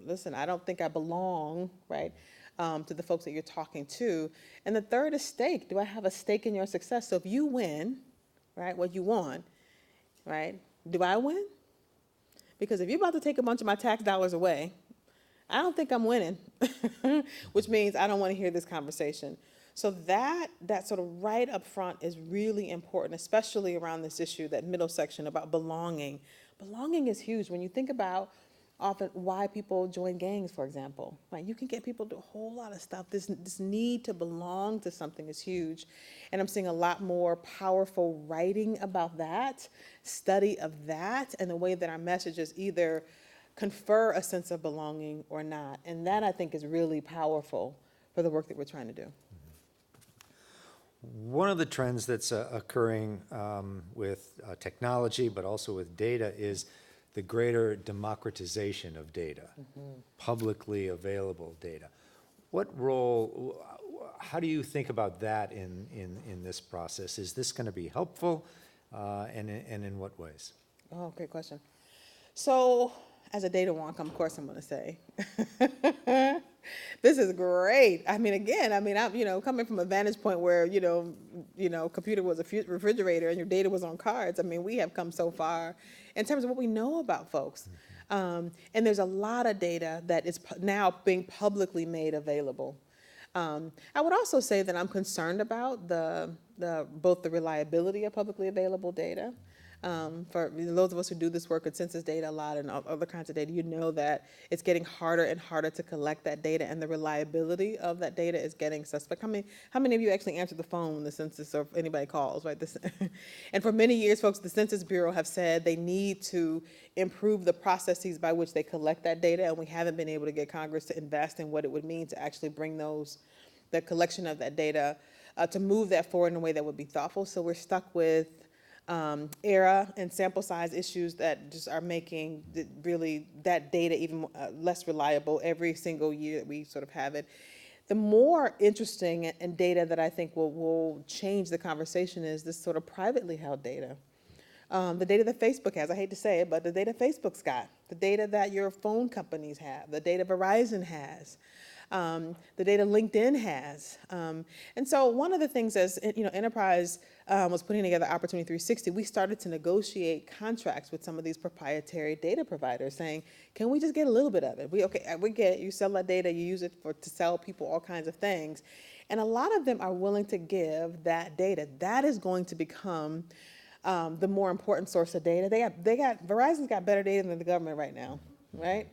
B: Listen, I don't think I belong, right, to the folks that you're talking to. And the third is stake. Do I have a stake in your success? So if you win, right, what you want, right, do I win? Because if you're about to take a bunch of my tax dollars away, I don't think I'm winning, which means I don't want to hear this conversation. So that sort of right up front is really important, especially around this issue, that middle section about belonging. Belonging is huge. When you think about often why people join gangs, for example, right? You can get people to do a whole lot of stuff. This need to belong to something is huge. And I'm seeing a lot more powerful writing about that, study of that, and the way that our messages either confer a sense of belonging or not. And that, I think, is really powerful for the work that we're trying to do.
O: One of the trends that's occurring with technology, but also with data, is the greater democratization of data, publicly available data. What role, how do you think about that in this process? Is this going to be helpful, and in what ways?
B: Oh, great question. So, as a data wonk, of course I'm going to say, this is great. I mean, again, I'm, coming from a vantage point where, computer was a refrigerator and your data was on cards. I mean, we have come so far in terms of what we know about folks. And there's a lot of data that is now being publicly made available. I would also say that I'm concerned about both the reliability of publicly available data. For those of us who do this work with census data a lot and other kinds of data, you know that it's getting harder and harder to collect that data, and the reliability of that data is getting suspect. How many of you actually answer the phone when the census or anybody calls, right? And for many years, folks, the Census Bureau have said they need to improve the processes by which they collect that data, and we haven't been able to get Congress to invest in what it would mean to actually bring the collection of that data, to move that forward in a way that would be thoughtful. So we're stuck with era and sample size issues that just are making really that data even less reliable every single year that we sort of have it. The more interesting and data that I think will change the conversation is this sort of privately held data. The data that Facebook has, I hate to say it, but the data Facebook's got, the data that your phone companies have, the data Verizon has, the data LinkedIn has. And so one of the things as Enterprise was putting together Opportunity 360, we started to negotiate contracts with some of these proprietary data providers saying, can we just get a little bit of it? We get it, you sell that data, you use it to sell people all kinds of things. And a lot of them are willing to give that data. That is going to become the more important source of data. Verizon's got better data than the government right now, right?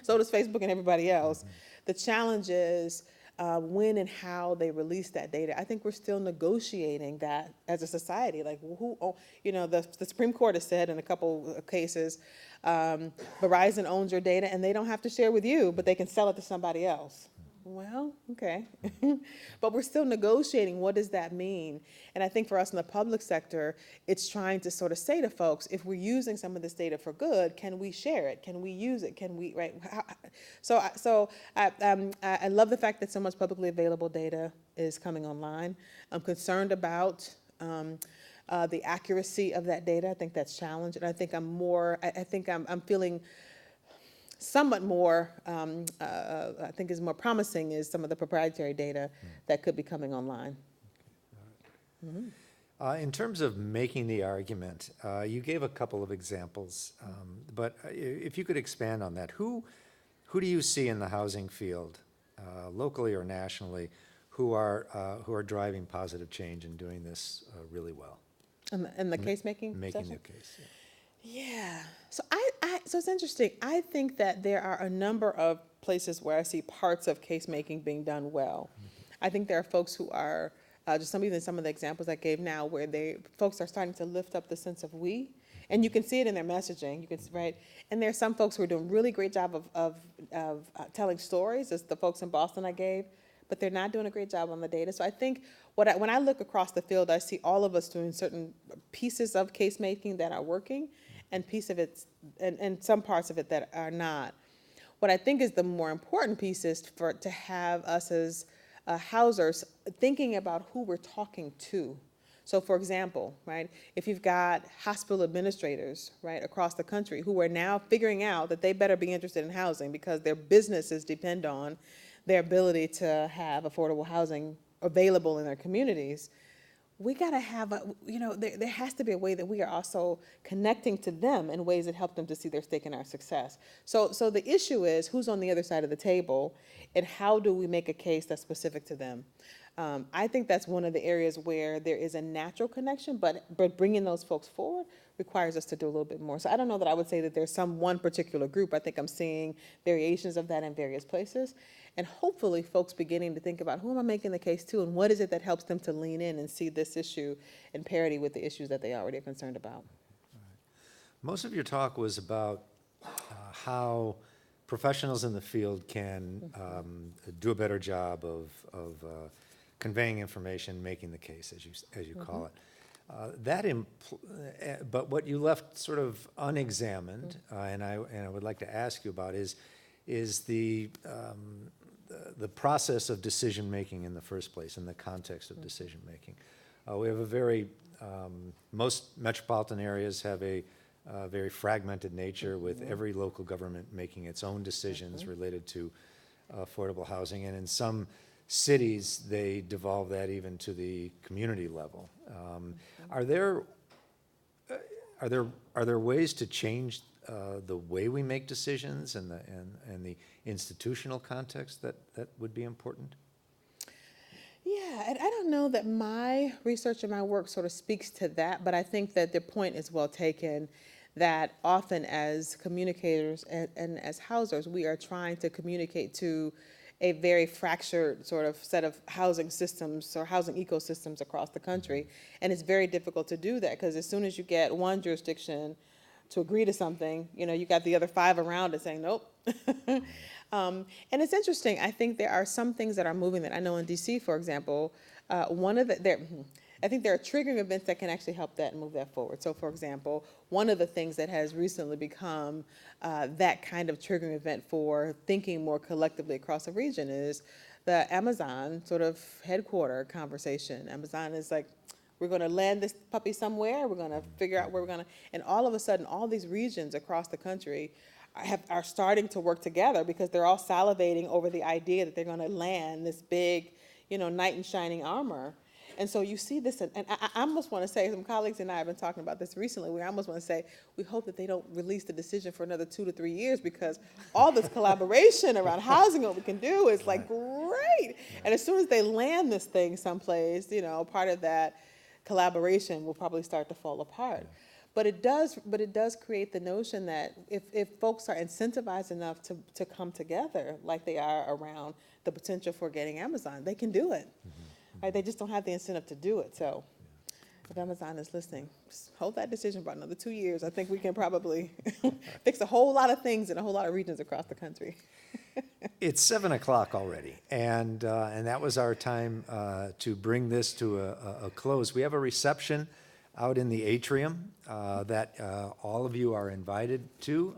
B: So does Facebook and everybody else. The challenge is when and how they release that data. I think we're still negotiating that as a society. Like the Supreme Court has said in a couple of cases, Verizon owns your data and they don't have to share with you, but they can sell it to somebody else. Well, okay. But we're still negotiating what does that mean? And I think for us in the public sector, it's trying to sort of say to folks, if we're using some of this data for good, can we share it? Can we use it? Can we, right? So I love the fact that so much publicly available data is coming online. I'm concerned about the accuracy of that data. I think that's challenged. And I think I'm feeling somewhat more, I think is more promising is some of the proprietary data that could be coming online.
O: In terms of making the argument, you gave a couple of examples, but if you could expand on that, who do you see in the housing field, locally or nationally, who are driving positive change and doing this really well?
B: In the case-making
O: Making
B: session?
O: the case, yeah.
B: Yeah. So it's interesting. I think that there are a number of places where I see parts of case making being done well. I think there are folks who are just some of the examples I gave now, where folks are starting to lift up the sense of we, and you can see it in their messaging. You can right, and there are some folks who are doing a really great job of telling stories, as the folks in Boston I gave, but they're not doing a great job on the data. So I think when I look across the field, I see all of us doing certain pieces of case making that are working, and and some parts of it that are not. What I think is the more important piece is to have us as housers thinking about who we're talking to. So for example, right, if you've got hospital administrators, right, across the country who are now figuring out that they better be interested in housing because their businesses depend on their ability to have affordable housing available in their communities, we got to have there has to be a way that we are also connecting to them in ways that help them to see their stake in our success. So the issue is who's on the other side of the table, and how do we make a case that's specific to them? I think that's one of the areas where there is a natural connection, but bringing those folks forward requires us to do a little bit more. So I don't know that I would say that there's one particular group. I think I'm seeing variations of that in various places. And hopefully folks beginning to think about who am I making the case to, and what is it that helps them to lean in and see this issue in parity with the issues that they already are concerned about.
O: Most of your talk was about how professionals in the field can do a better job of conveying information, making the case, as you call it. But what you left sort of unexamined, and I would like to ask you about is the process of decision making in the first place, in the context of decision making. We have most metropolitan areas have a very fragmented nature, with every local government making its own decisions related to affordable housing, and in some cities they devolve that even to the community level. Are there ways to change the way we make decisions and the institutional context that would be important?
B: Yeah, and I don't know that my research and my work sort of speaks to that, but I think that the point is well taken, that often as communicators and as housers, we are trying to communicate to a very fractured sort of set of housing systems or housing ecosystems across the country. And it's very difficult to do that, because as soon as you get one jurisdiction to agree to something, you got the other 5 around it saying, nope. And it's interesting. I think there are some things that are moving that I know in DC, for example, I think there are triggering events that can actually help that and move that forward. So for example, one of the things that has recently become that kind of triggering event for thinking more collectively across the region is the Amazon sort of headquarter conversation. Amazon is like, we're going to land this puppy somewhere, we're going to figure out where we're going to, and all of a sudden, all these regions across the country are starting to work together, because they're all salivating over the idea that they're going to land this big, knight in shining armor. And so you see this, and I almost want to say, some colleagues and I have been talking about this recently, we almost want to say, we hope that they don't release the decision for another 2 to 3 years, because all this collaboration around housing, what we can do is like great. And as soon as they land this thing someplace, part of that collaboration will probably start to fall apart. But it does create the notion that if folks are incentivized enough to come together like they are around the potential for getting Amazon, they can do it. Right? They just don't have the incentive to do it. So if Amazon is listening, just hold that decision for another 2 years. I think we can probably fix a whole lot of things in a whole lot of regions across the country.
O: It's 7 o'clock already, and that was our time to bring this to a close. We have a reception out in the atrium that all of you are invited to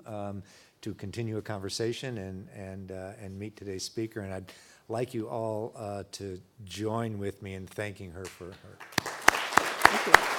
O: continue a conversation and meet today's speaker. And I'd like you all to join with me in thanking her for her.
B: Thank you.